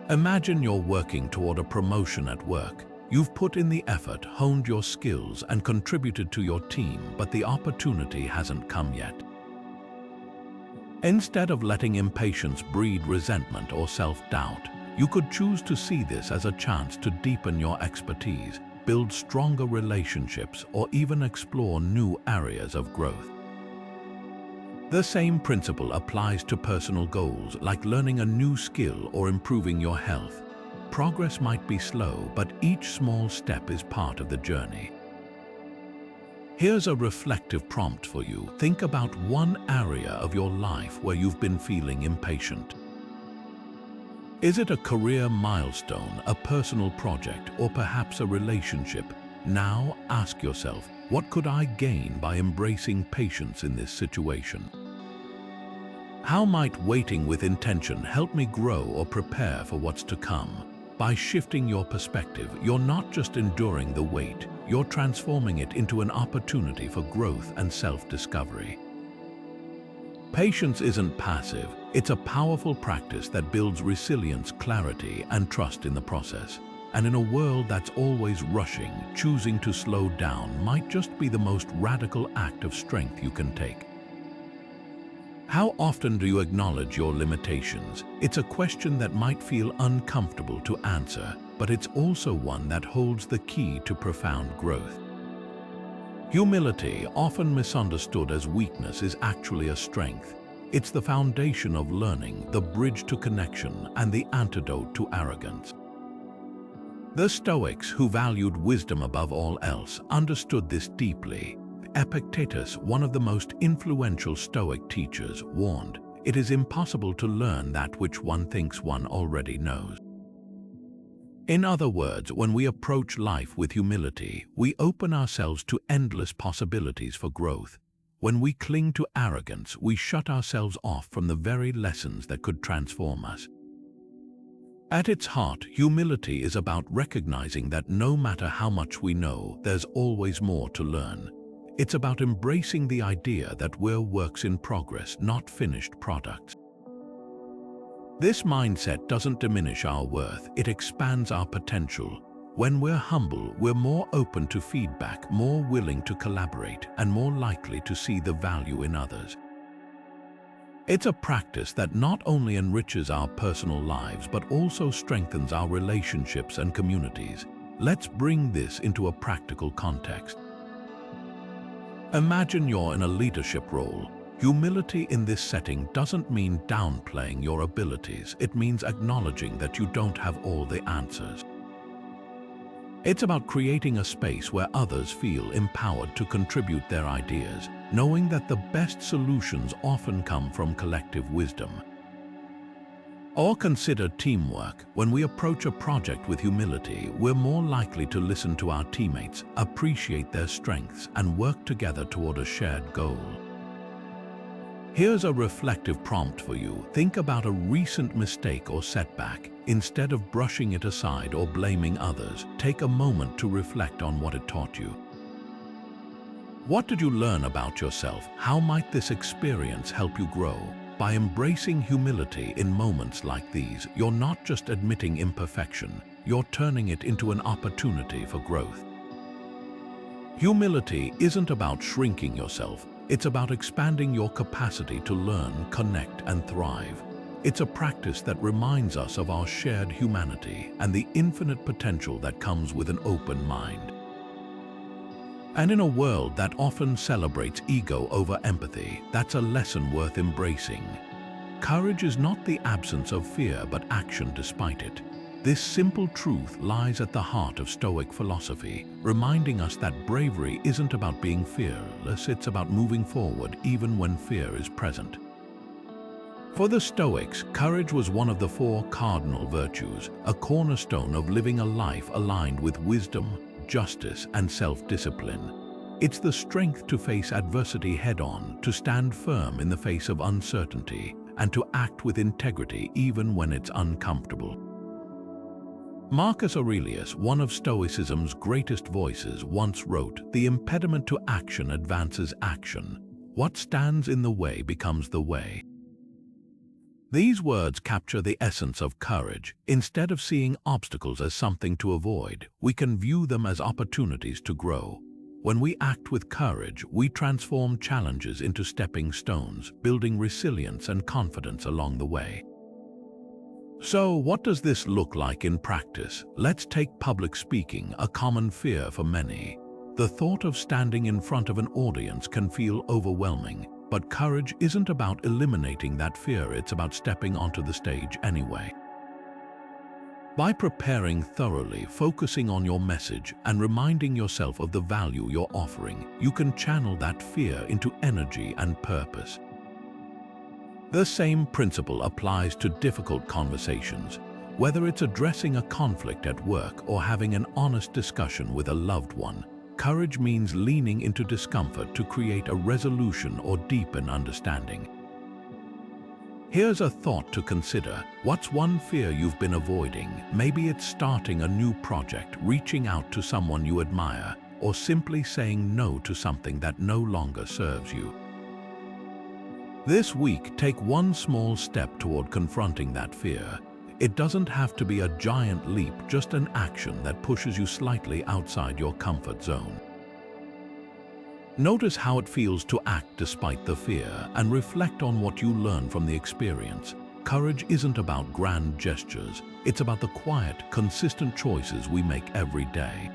Imagine you're working toward a promotion at work. You've put in the effort, honed your skills, and contributed to your team, but the opportunity hasn't come yet. Instead of letting impatience breed resentment or self-doubt, you could choose to see this as a chance to deepen your expertise, build stronger relationships, or even explore new areas of growth. The same principle applies to personal goals, like learning a new skill or improving your health. Progress might be slow, but each small step is part of the journey. Here's a reflective prompt for you. Think about one area of your life where you've been feeling impatient. Is it a career milestone, a personal project, or perhaps a relationship? Now ask yourself, what could I gain by embracing patience in this situation? How might waiting with intention help me grow or prepare for what's to come? By shifting your perspective, you're not just enduring the wait, you're transforming it into an opportunity for growth and self-discovery. Patience isn't passive, it's a powerful practice that builds resilience, clarity, and trust in the process. And in a world that's always rushing, choosing to slow down might just be the most radical act of strength you can take. How often do you acknowledge your limitations? It's a question that might feel uncomfortable to answer, but it's also one that holds the key to profound growth. Humility, often misunderstood as weakness, is actually a strength. It's the foundation of learning, the bridge to connection, and the antidote to arrogance. The Stoics, who valued wisdom above all else, understood this deeply. Epictetus, one of the most influential Stoic teachers, warned, "It is impossible to learn that which one thinks one already knows." In other words, when we approach life with humility, we open ourselves to endless possibilities for growth. When we cling to arrogance, we shut ourselves off from the very lessons that could transform us. At its heart, humility is about recognizing that no matter how much we know, there's always more to learn. It's about embracing the idea that we're works in progress, not finished products. This mindset doesn't diminish our worth, it expands our potential. When we're humble, we're more open to feedback, more willing to collaborate, and more likely to see the value in others. It's a practice that not only enriches our personal lives, but also strengthens our relationships and communities. Let's bring this into a practical context. Imagine you're in a leadership role. Humility in this setting doesn't mean downplaying your abilities. It means acknowledging that you don't have all the answers. It's about creating a space where others feel empowered to contribute their ideas, knowing that the best solutions often come from collective wisdom. Or consider teamwork. When we approach a project with humility, we're more likely to listen to our teammates, appreciate their strengths, and work together toward a shared goal. Here's a reflective prompt for you. Think about a recent mistake or setback. Instead of brushing it aside or blaming others, take a moment to reflect on what it taught you. What did you learn about yourself? How might this experience help you grow? By embracing humility in moments like these, you're not just admitting imperfection, you're turning it into an opportunity for growth. Humility isn't about shrinking yourself, it's about expanding your capacity to learn, connect, and thrive. It's a practice that reminds us of our shared humanity and the infinite potential that comes with an open mind. And in a world that often celebrates ego over empathy, that's a lesson worth embracing. Courage is not the absence of fear, but action despite it. This simple truth lies at the heart of Stoic philosophy, reminding us that bravery isn't about being fearless, it's about moving forward even when fear is present. For the Stoics, courage was one of the four cardinal virtues, a cornerstone of living a life aligned with wisdom, justice, and self-discipline. It's the strength to face adversity head-on, to stand firm in the face of uncertainty, and to act with integrity even when it's uncomfortable. Marcus Aurelius, one of Stoicism's greatest voices, once wrote, "The impediment to action advances action. What stands in the way becomes the way." These words capture the essence of courage. Instead of seeing obstacles as something to avoid, we can view them as opportunities to grow. When we act with courage, we transform challenges into stepping stones, building resilience and confidence along the way. So, what does this look like in practice? Let's take public speaking, a common fear for many. The thought of standing in front of an audience can feel overwhelming. But courage isn't about eliminating that fear, it's about stepping onto the stage anyway. By preparing thoroughly, focusing on your message, and reminding yourself of the value you're offering, you can channel that fear into energy and purpose. The same principle applies to difficult conversations. Whether it's addressing a conflict at work or having an honest discussion with a loved one, courage means leaning into discomfort to create a resolution or deepen understanding. Here's a thought to consider. What's one fear you've been avoiding? Maybe it's starting a new project, reaching out to someone you admire, or simply saying no to something that no longer serves you. This week, take one small step toward confronting that fear. It doesn't have to be a giant leap, just an action that pushes you slightly outside your comfort zone. Notice how it feels to act despite the fear and reflect on what you learn from the experience. Courage isn't about grand gestures, it's about the quiet, consistent choices we make every day.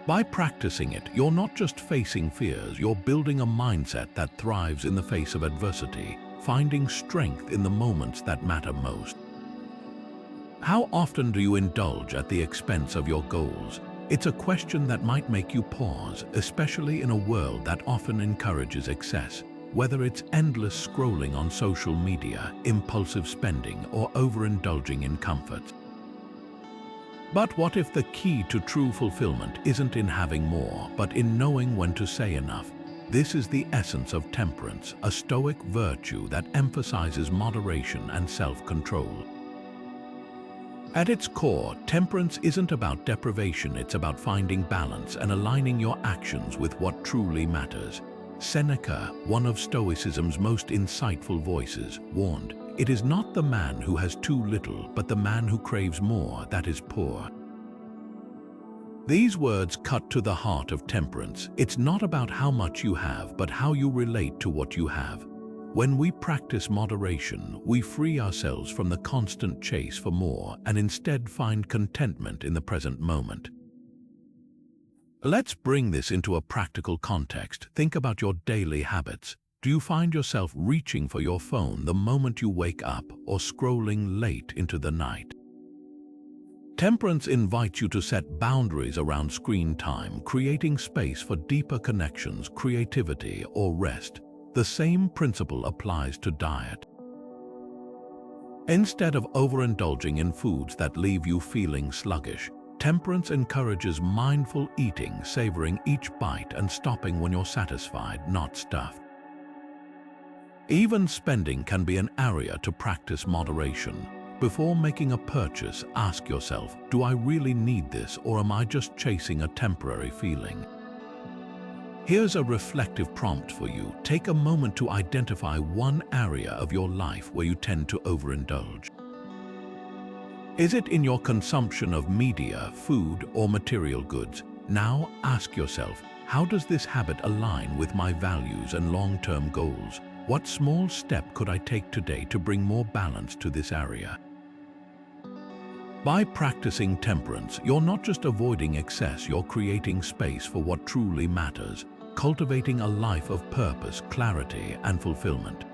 By practicing it, you're not just facing fears, you're building a mindset that thrives in the face of adversity, finding strength in the moments that matter most. How often do you indulge at the expense of your goals? It's a question that might make you pause, especially in a world that often encourages excess. Whether it's endless scrolling on social media, impulsive spending, or overindulging in comfort. But what if the key to true fulfillment isn't in having more, but in knowing when to say enough? This is the essence of temperance, a Stoic virtue that emphasizes moderation and self-control. At its core, temperance isn't about deprivation, it's about finding balance and aligning your actions with what truly matters. Seneca, one of Stoicism's most insightful voices, warned, "It is not the man who has too little, but the man who craves more that is poor." These words cut to the heart of temperance. It's not about how much you have, but how you relate to what you have. When we practice moderation, we free ourselves from the constant chase for more and instead find contentment in the present moment. Let's bring this into a practical context. Think about your daily habits. Do you find yourself reaching for your phone the moment you wake up or scrolling late into the night? Temperance invites you to set boundaries around screen time, creating space for deeper connections, creativity, or rest. The same principle applies to diet. Instead of overindulging in foods that leave you feeling sluggish, temperance encourages mindful eating, savoring each bite and stopping when you're satisfied, not stuffed. Even spending can be an area to practice moderation. Before making a purchase, ask yourself, do I really need this or am I just chasing a temporary feeling? Here's a reflective prompt for you. Take a moment to identify one area of your life where you tend to overindulge. Is it in your consumption of media, food, or material goods? Now ask yourself, how does this habit align with my values and long-term goals? What small step could I take today to bring more balance to this area? By practicing temperance, you're not just avoiding excess, you're creating space for what truly matters, cultivating a life of purpose, clarity, and fulfillment.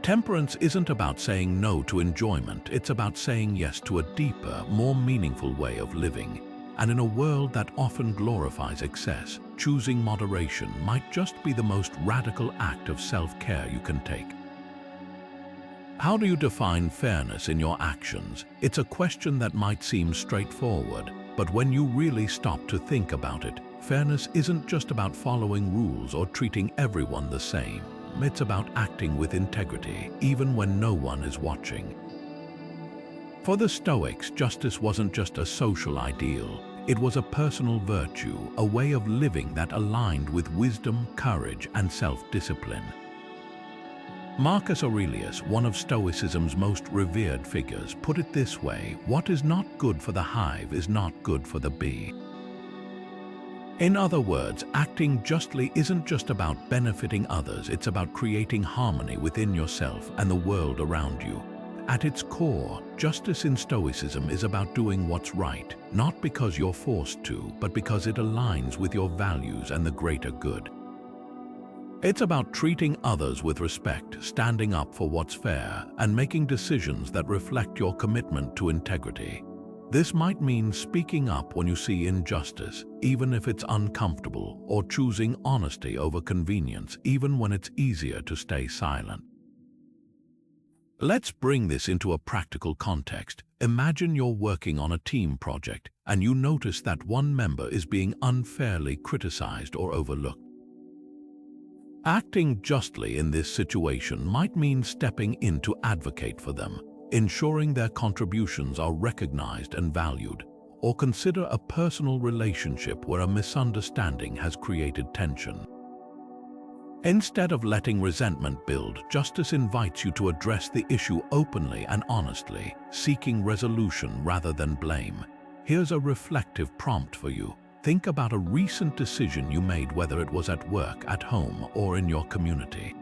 Temperance isn't about saying no to enjoyment, it's about saying yes to a deeper, more meaningful way of living. And in a world that often glorifies excess, choosing moderation might just be the most radical act of self-care you can take. How do you define fairness in your actions? It's a question that might seem straightforward, but when you really stop to think about it, fairness isn't just about following rules or treating everyone the same. It's about acting with integrity, even when no one is watching. For the Stoics, justice wasn't just a social ideal. It was a personal virtue, a way of living that aligned with wisdom, courage, and self-discipline. Marcus Aurelius, one of Stoicism's most revered figures, put it this way: what is not good for the hive is not good for the bee. In other words, acting justly isn't just about benefiting others, it's about creating harmony within yourself and the world around you. At its core, justice in Stoicism is about doing what's right, not because you're forced to, but because it aligns with your values and the greater good. It's about treating others with respect, standing up for what's fair, and making decisions that reflect your commitment to integrity. This might mean speaking up when you see injustice, even if it's uncomfortable, or choosing honesty over convenience, even when it's easier to stay silent. Let's bring this into a practical context. Imagine you're working on a team project, and you notice that one member is being unfairly criticized or overlooked. Acting justly in this situation might mean stepping in to advocate for them, ensuring their contributions are recognized and valued, or consider a personal relationship where a misunderstanding has created tension. Instead of letting resentment build, justice invites you to address the issue openly and honestly, seeking resolution rather than blame. Here's a reflective prompt for you. Think about a recent decision you made, whether it was at work, at home, or in your community.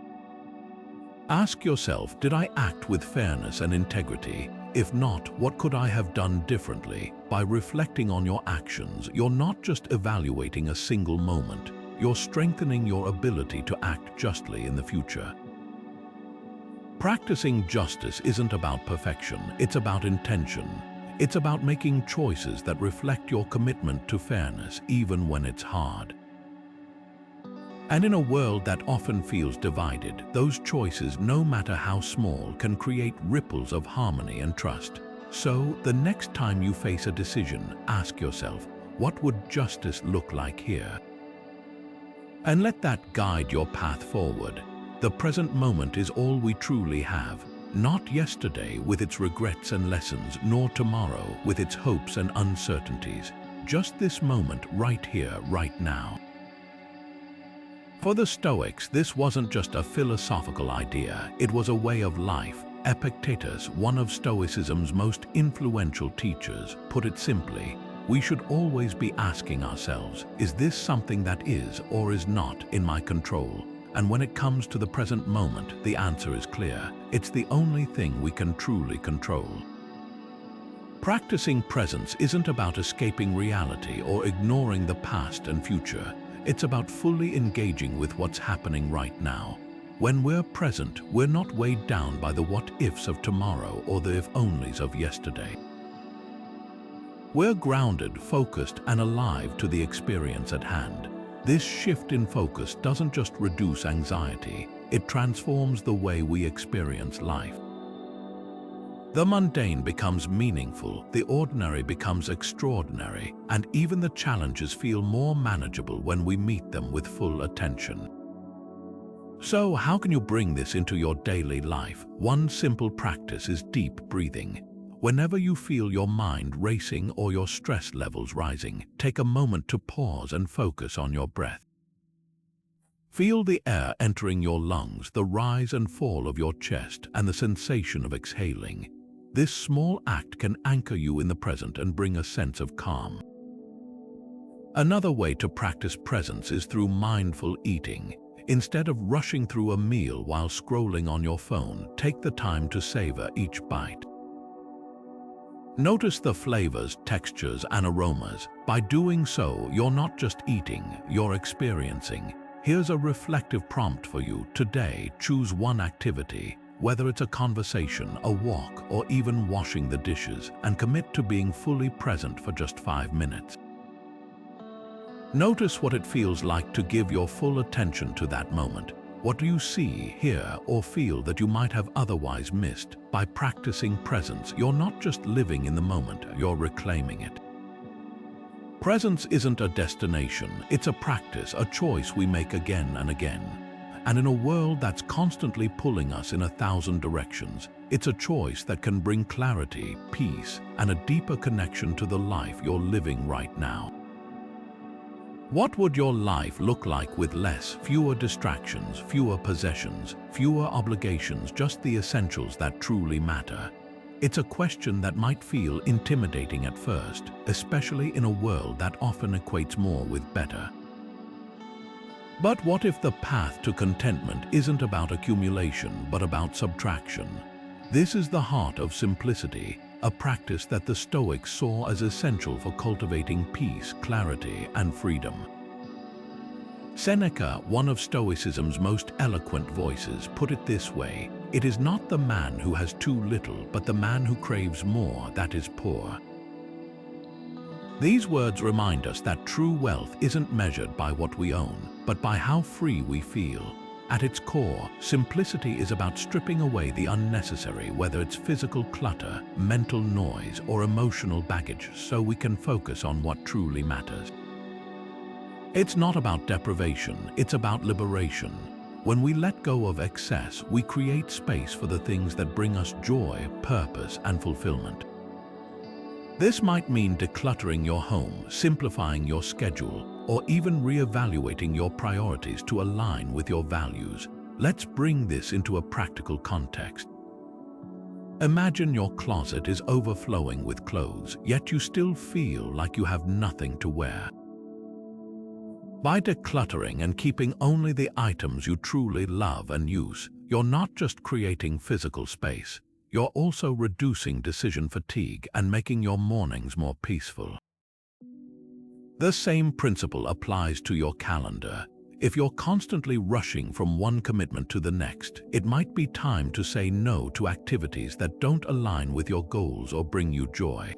Ask yourself, did I act with fairness and integrity? If not, what could I have done differently? By reflecting on your actions, you're not just evaluating a single moment, you're strengthening your ability to act justly in the future. Practicing justice isn't about perfection, it's about intention. It's about making choices that reflect your commitment to fairness, even when it's hard. And in a world that often feels divided, those choices, no matter how small, can create ripples of harmony and trust. So, the next time you face a decision, ask yourself, what would justice look like here? And let that guide your path forward. The present moment is all we truly have. Not yesterday with its regrets and lessons, nor tomorrow with its hopes and uncertainties. Just this moment right here, right now. For the Stoics, this wasn't just a philosophical idea, it was a way of life. Epictetus, one of Stoicism's most influential teachers, put it simply: we should always be asking ourselves, is this something that is or is not in my control? And when it comes to the present moment, the answer is clear. It's the only thing we can truly control. Practicing presence isn't about escaping reality or ignoring the past and future. It's about fully engaging with what's happening right now. When we're present, we're not weighed down by the what-ifs of tomorrow or the if-onlys of yesterday. We're grounded, focused, and alive to the experience at hand. This shift in focus doesn't just reduce anxiety, it transforms the way we experience life. The mundane becomes meaningful, the ordinary becomes extraordinary, and even the challenges feel more manageable when we meet them with full attention. So, how can you bring this into your daily life? One simple practice is deep breathing. Whenever you feel your mind racing or your stress levels rising, take a moment to pause and focus on your breath. Feel the air entering your lungs, the rise and fall of your chest, and the sensation of exhaling. This small act can anchor you in the present and bring a sense of calm. Another way to practice presence is through mindful eating. Instead of rushing through a meal while scrolling on your phone, take the time to savor each bite. Notice the flavors, textures, and aromas. By doing so, you're not just eating, you're experiencing. Here's a reflective prompt for you. Today, choose one activity, whether it's a conversation, a walk, or even washing the dishes, and commit to being fully present for just 5 minutes. Notice what it feels like to give your full attention to that moment. What do you see, hear, or feel that you might have otherwise missed? By practicing presence, you're not just living in the moment, you're reclaiming it. Presence isn't a destination, it's a practice, a choice we make again and again. And in a world that's constantly pulling us in 1,000 directions, it's a choice that can bring clarity, peace, and a deeper connection to the life you're living right now. What would your life look like with fewer distractions, fewer possessions, fewer obligations, just the essentials that truly matter? It's a question that might feel intimidating at first, especially in a world that often equates more with better. But what if the path to contentment isn't about accumulation, but about subtraction? This is the heart of simplicity, a practice that the Stoics saw as essential for cultivating peace, clarity, and freedom. Seneca, one of Stoicism's most eloquent voices, put it this way: "It is not the man who has too little, but the man who craves more that is poor." These words remind us that true wealth isn't measured by what we own, but by how free we feel. At its core, simplicity is about stripping away the unnecessary, whether it's physical clutter, mental noise, or emotional baggage, so we can focus on what truly matters. It's not about deprivation, it's about liberation. When we let go of excess, we create space for the things that bring us joy, purpose, and fulfillment. This might mean decluttering your home, simplifying your schedule, or even reevaluating your priorities to align with your values. Let's bring this into a practical context. Imagine your closet is overflowing with clothes, yet you still feel like you have nothing to wear. By decluttering and keeping only the items you truly love and use, you're not just creating physical space, you're also reducing decision fatigue and making your mornings more peaceful. The same principle applies to your calendar. If you're constantly rushing from one commitment to the next, it might be time to say no to activities that don't align with your goals or bring you joy.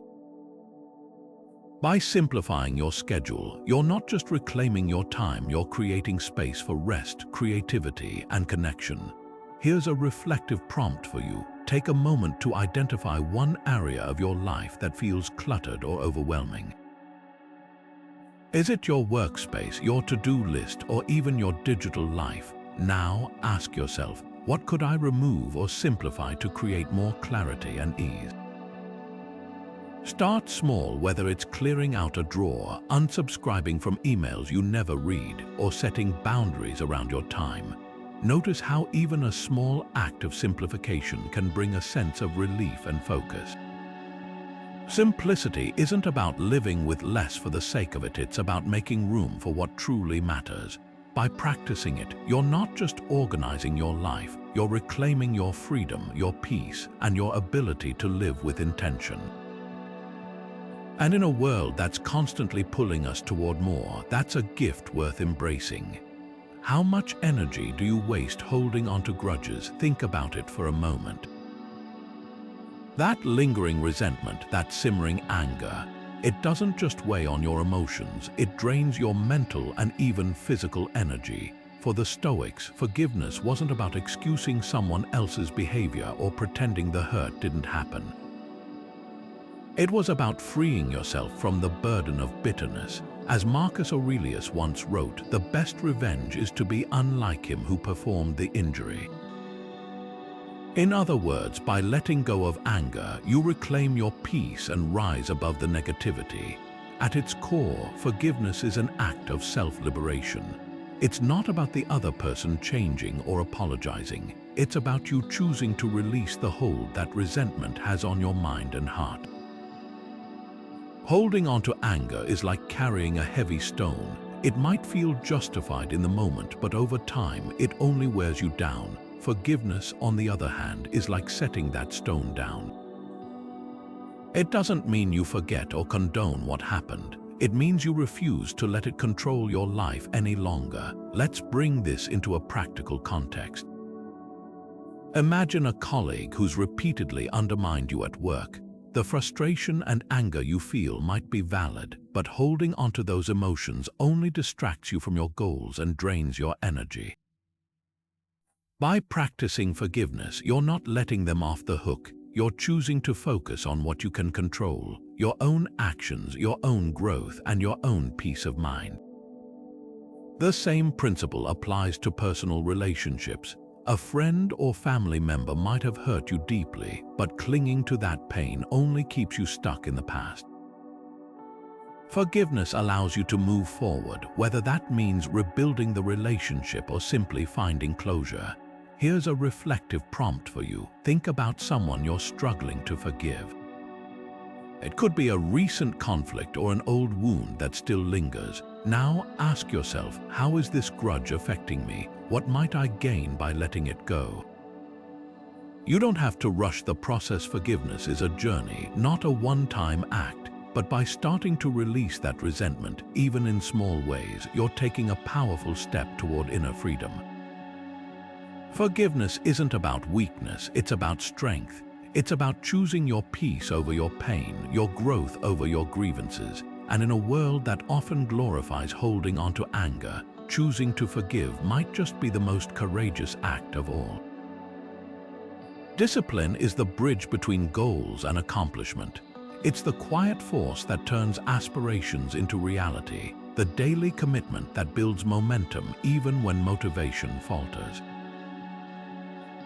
By simplifying your schedule, you're not just reclaiming your time, you're creating space for rest, creativity, and connection. Here's a reflective prompt for you. Take a moment to identify one area of your life that feels cluttered or overwhelming. Is it your workspace, your to-do list, or even your digital life? Now ask yourself, what could I remove or simplify to create more clarity and ease? Start small, whether it's clearing out a drawer, unsubscribing from emails you never read, or setting boundaries around your time. Notice how even a small act of simplification can bring a sense of relief and focus. Simplicity isn't about living with less for the sake of it, it's about making room for what truly matters. By practicing it, you're not just organizing your life, you're reclaiming your freedom, your peace, and your ability to live with intention. And in a world that's constantly pulling us toward more, that's a gift worth embracing. How much energy do you waste holding onto grudges? Think about it for a moment. That lingering resentment, that simmering anger, it doesn't just weigh on your emotions, it drains your mental and even physical energy. For the Stoics, forgiveness wasn't about excusing someone else's behavior or pretending the hurt didn't happen. It was about freeing yourself from the burden of bitterness. As Marcus Aurelius once wrote, the best revenge is to be unlike him who performed the injury. In other words, by letting go of anger, you reclaim your peace and rise above the negativity. At its core, forgiveness is an act of self-liberation. It's not about the other person changing or apologizing. It's about you choosing to release the hold that resentment has on your mind and heart. Holding on to anger is like carrying a heavy stone. It might feel justified in the moment, but over time, it only wears you down. Forgiveness, on the other hand, is like setting that stone down. It doesn't mean you forget or condone what happened. It means you refuse to let it control your life any longer. Let's bring this into a practical context. Imagine a colleague who's repeatedly undermined you at work. The frustration and anger you feel might be valid, but holding onto those emotions only distracts you from your goals and drains your energy. By practicing forgiveness, you're not letting them off the hook. You're choosing to focus on what you can control, your own actions, your own growth, and your own peace of mind. The same principle applies to personal relationships. A friend or family member might have hurt you deeply, but clinging to that pain only keeps you stuck in the past. Forgiveness allows you to move forward, whether that means rebuilding the relationship or simply finding closure. Here's a reflective prompt for you. Think about someone you're struggling to forgive. It could be a recent conflict or an old wound that still lingers. Now ask yourself, how is this grudge affecting me? What might I gain by letting it go? You don't have to rush the process. Forgiveness is a journey, not a one-time act. But by starting to release that resentment, even in small ways, you're taking a powerful step toward inner freedom. Forgiveness isn't about weakness, it's about strength. It's about choosing your peace over your pain, your growth over your grievances. And in a world that often glorifies holding on to anger, choosing to forgive might just be the most courageous act of all. Discipline is the bridge between goals and accomplishment. It's the quiet force that turns aspirations into reality, the daily commitment that builds momentum even when motivation falters.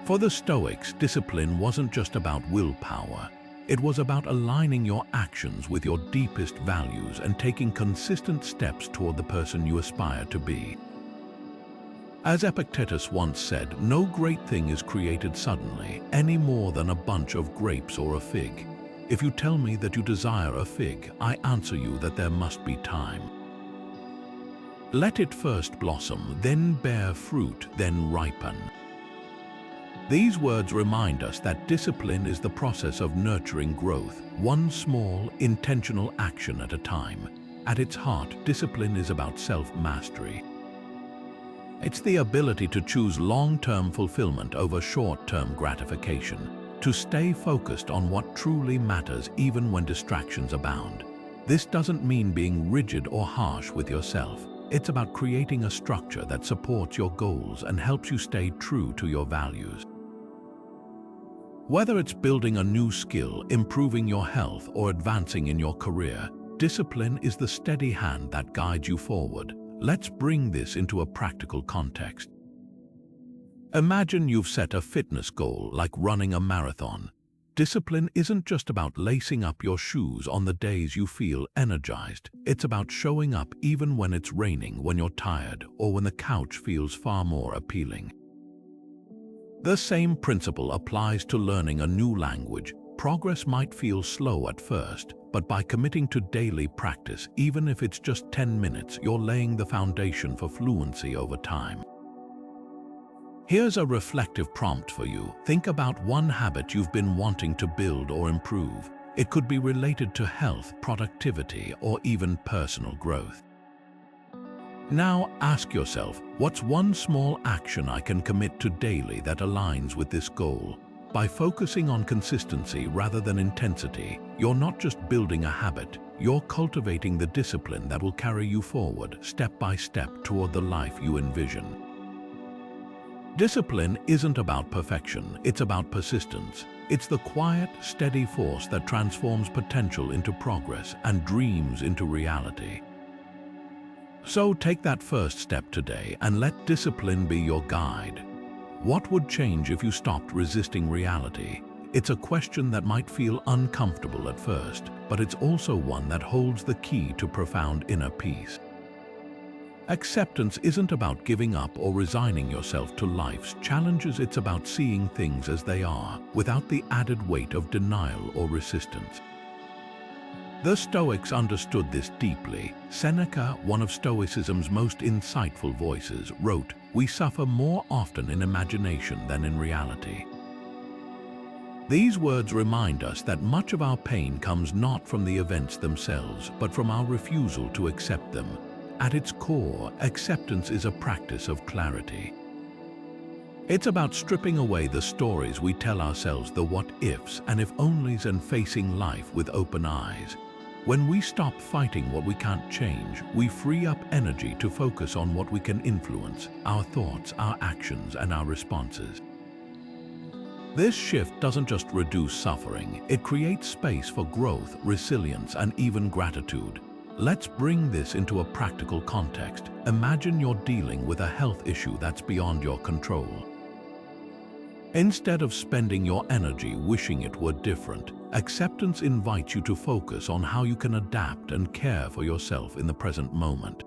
For the Stoics, discipline wasn't just about willpower. It was about aligning your actions with your deepest values and taking consistent steps toward the person you aspire to be. As Epictetus once said, no great thing is created suddenly, any more than a bunch of grapes or a fig. If you tell me that you desire a fig, I answer you that there must be time. Let it first blossom, then bear fruit, then ripen. These words remind us that discipline is the process of nurturing growth, one small, intentional action at a time. At its heart, discipline is about self-mastery. It's the ability to choose long-term fulfillment over short-term gratification, to stay focused on what truly matters even when distractions abound. This doesn't mean being rigid or harsh with yourself. It's about creating a structure that supports your goals and helps you stay true to your values. Whether it's building a new skill, improving your health, or advancing in your career, discipline is the steady hand that guides you forward. Let's bring this into a practical context. Imagine you've set a fitness goal like running a marathon. Discipline isn't just about lacing up your shoes on the days you feel energized. It's about showing up even when it's raining, when you're tired, or when the couch feels far more appealing. The same principle applies to learning a new language. Progress might feel slow at first, but by committing to daily practice, even if it's just 10 minutes, you're laying the foundation for fluency over time. Here's a reflective prompt for you. Think about one habit you've been wanting to build or improve. It could be related to health, productivity, or even personal growth. Now ask yourself, what's one small action I can commit to daily that aligns with this goal? By focusing on consistency rather than intensity, you're not just building a habit, you're cultivating the discipline that will carry you forward, step by step, toward the life you envision. Discipline isn't about perfection, it's about persistence. It's the quiet, steady force that transforms potential into progress and dreams into reality. So take that first step today and let discipline be your guide. What would change if you stopped resisting reality? It's a question that might feel uncomfortable at first, but it's also one that holds the key to profound inner peace. Acceptance isn't about giving up or resigning yourself to life's challenges, it's about seeing things as they are, without the added weight of denial or resistance. The Stoics understood this deeply. Seneca, one of Stoicism's most insightful voices, wrote, "We suffer more often in imagination than in reality." These words remind us that much of our pain comes not from the events themselves, but from our refusal to accept them. At its core, acceptance is a practice of clarity. It's about stripping away the stories we tell ourselves, the what-ifs and if-onlys, and facing life with open eyes. When we stop fighting what we can't change, we free up energy to focus on what we can influence: our thoughts, our actions, and our responses. This shift doesn't just reduce suffering, it creates space for growth, resilience, and even gratitude. Let's bring this into a practical context. Imagine you're dealing with a health issue that's beyond your control. Instead of spending your energy wishing it were different, acceptance invites you to focus on how you can adapt and care for yourself in the present moment.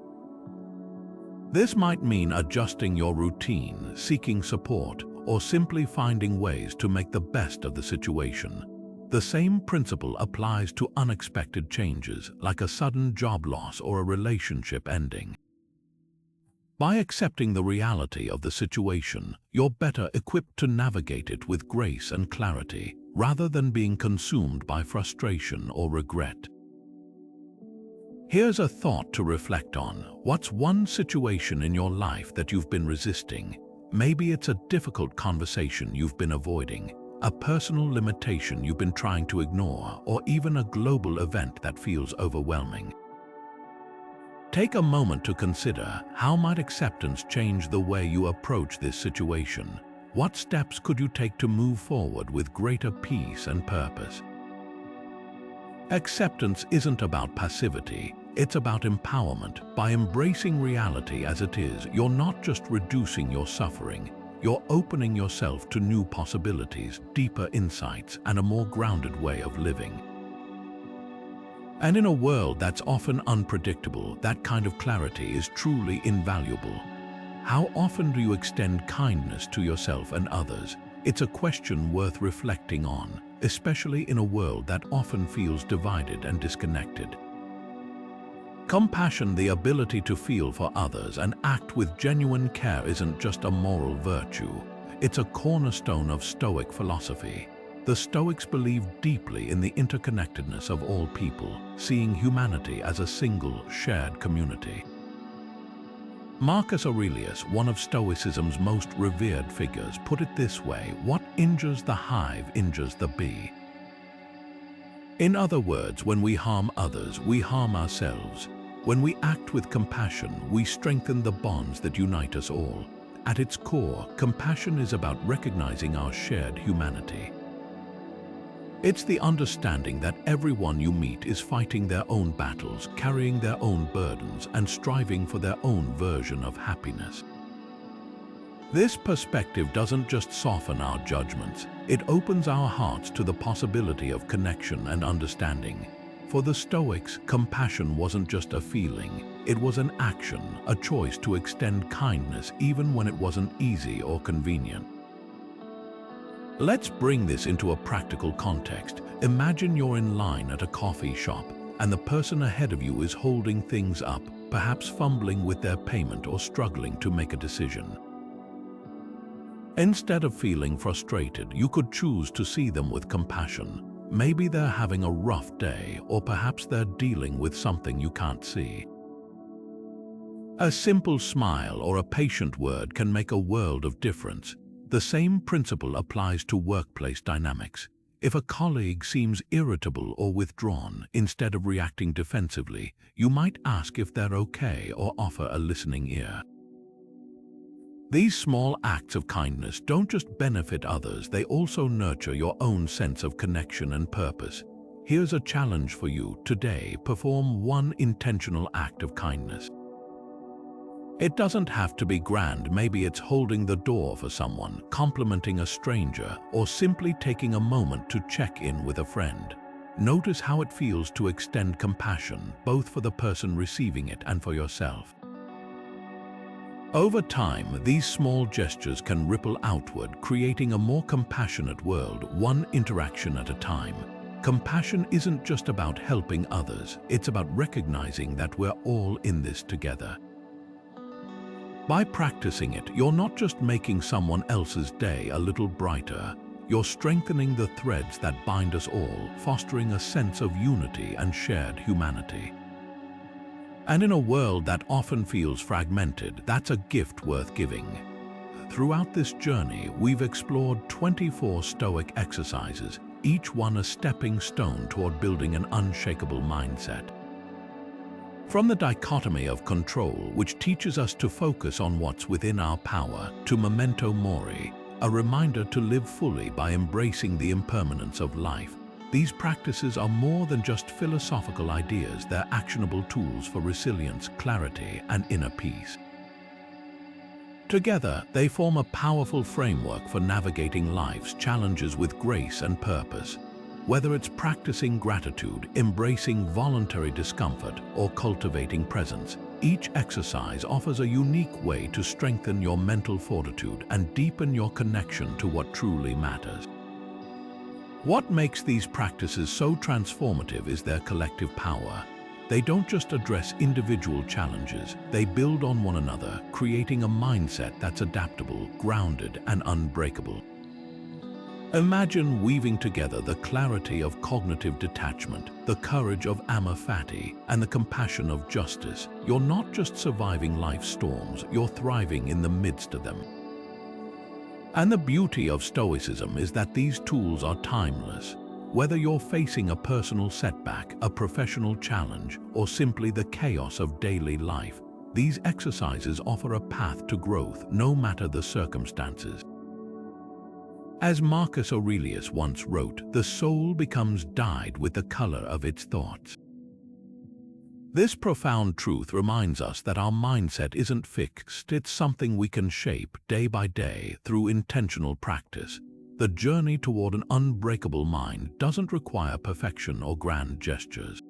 This might mean adjusting your routine, seeking support, or simply finding ways to make the best of the situation. The same principle applies to unexpected changes, like a sudden job loss or a relationship ending. By accepting the reality of the situation, you're better equipped to navigate it with grace and clarity, rather than being consumed by frustration or regret. Here's a thought to reflect on. What's one situation in your life that you've been resisting? Maybe it's a difficult conversation you've been avoiding, a personal limitation you've been trying to ignore, or even a global event that feels overwhelming. Take a moment to consider, how might acceptance change the way you approach this situation? What steps could you take to move forward with greater peace and purpose? Acceptance isn't about passivity, it's about empowerment. By embracing reality as it is, you're not just reducing your suffering, you're opening yourself to new possibilities, deeper insights, and a more grounded way of living. And in a world that's often unpredictable, that kind of clarity is truly invaluable. How often do you extend kindness to yourself and others? It's a question worth reflecting on, especially in a world that often feels divided and disconnected. Compassion, the ability to feel for others and act with genuine care, isn't just a moral virtue. It's a cornerstone of Stoic philosophy. The Stoics believed deeply in the interconnectedness of all people, seeing humanity as a single, shared community. Marcus Aurelius, one of Stoicism's most revered figures, put it this way: "What injures the hive injures the bee." In other words, when we harm others, we harm ourselves. When we act with compassion, we strengthen the bonds that unite us all. At its core, compassion is about recognizing our shared humanity. It's the understanding that everyone you meet is fighting their own battles, carrying their own burdens, and striving for their own version of happiness. This perspective doesn't just soften our judgments, it opens our hearts to the possibility of connection and understanding. For the Stoics, compassion wasn't just a feeling, it was an action, a choice to extend kindness even when it wasn't easy or convenient. Let's bring this into a practical context. Imagine you're in line at a coffee shop, and the person ahead of you is holding things up, perhaps fumbling with their payment or struggling to make a decision. Instead of feeling frustrated, you could choose to see them with compassion. Maybe they're having a rough day, or perhaps they're dealing with something you can't see. A simple smile or a patient word can make a world of difference. The same principle applies to workplace dynamics. If a colleague seems irritable or withdrawn, instead of reacting defensively, you might ask if they're okay or offer a listening ear. These small acts of kindness don't just benefit others, they also nurture your own sense of connection and purpose. Here's a challenge for you today: perform one intentional act of kindness. It doesn't have to be grand. Maybe it's holding the door for someone, complimenting a stranger, or simply taking a moment to check in with a friend. Notice how it feels to extend compassion, both for the person receiving it and for yourself. Over time, these small gestures can ripple outward, creating a more compassionate world, one interaction at a time. Compassion isn't just about helping others, it's about recognizing that we're all in this together. By practicing it, you're not just making someone else's day a little brighter, you're strengthening the threads that bind us all, fostering a sense of unity and shared humanity. And in a world that often feels fragmented, that's a gift worth giving. Throughout this journey, we've explored 24 Stoic exercises, each one a stepping stone toward building an unshakable mindset. From the Dichotomy of Control, which teaches us to focus on what's within our power, to Memento Mori, a reminder to live fully by embracing the impermanence of life, these practices are more than just philosophical ideas, they're actionable tools for resilience, clarity, and inner peace. Together, they form a powerful framework for navigating life's challenges with grace and purpose. Whether it's practicing gratitude, embracing voluntary discomfort, or cultivating presence, each exercise offers a unique way to strengthen your mental fortitude and deepen your connection to what truly matters. What makes these practices so transformative is their collective power. They don't just address individual challenges, they build on one another, creating a mindset that's adaptable, grounded, and unbreakable. Imagine weaving together the clarity of cognitive detachment, the courage of Amor Fati, and the compassion of justice. You're not just surviving life's storms, you're thriving in the midst of them. And the beauty of Stoicism is that these tools are timeless. Whether you're facing a personal setback, a professional challenge, or simply the chaos of daily life, these exercises offer a path to growth no matter the circumstances. As Marcus Aurelius once wrote, the soul becomes dyed with the color of its thoughts. This profound truth reminds us that our mindset isn't fixed, it's something we can shape day by day through intentional practice. The journey toward an unbreakable mind doesn't require perfection or grand gestures.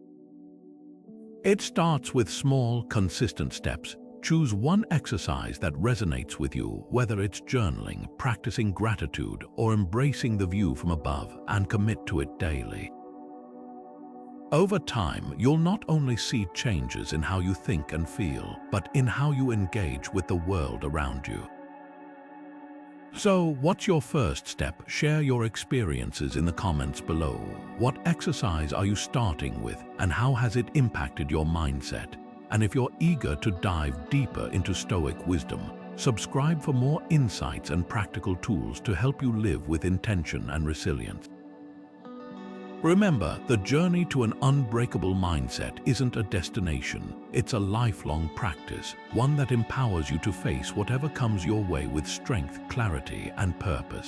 It starts with small, consistent steps. Choose one exercise that resonates with you, whether it's journaling, practicing gratitude, or embracing the view from above, and commit to it daily. Over time, you'll not only see changes in how you think and feel, but in how you engage with the world around you. So, what's your first step? Share your experiences in the comments below. What exercise are you starting with, and how has it impacted your mindset? And if you're eager to dive deeper into Stoic wisdom, subscribe for more insights and practical tools to help you live with intention and resilience. Remember, the journey to an unbreakable mindset isn't a destination, it's a lifelong practice, one that empowers you to face whatever comes your way with strength, clarity, and purpose.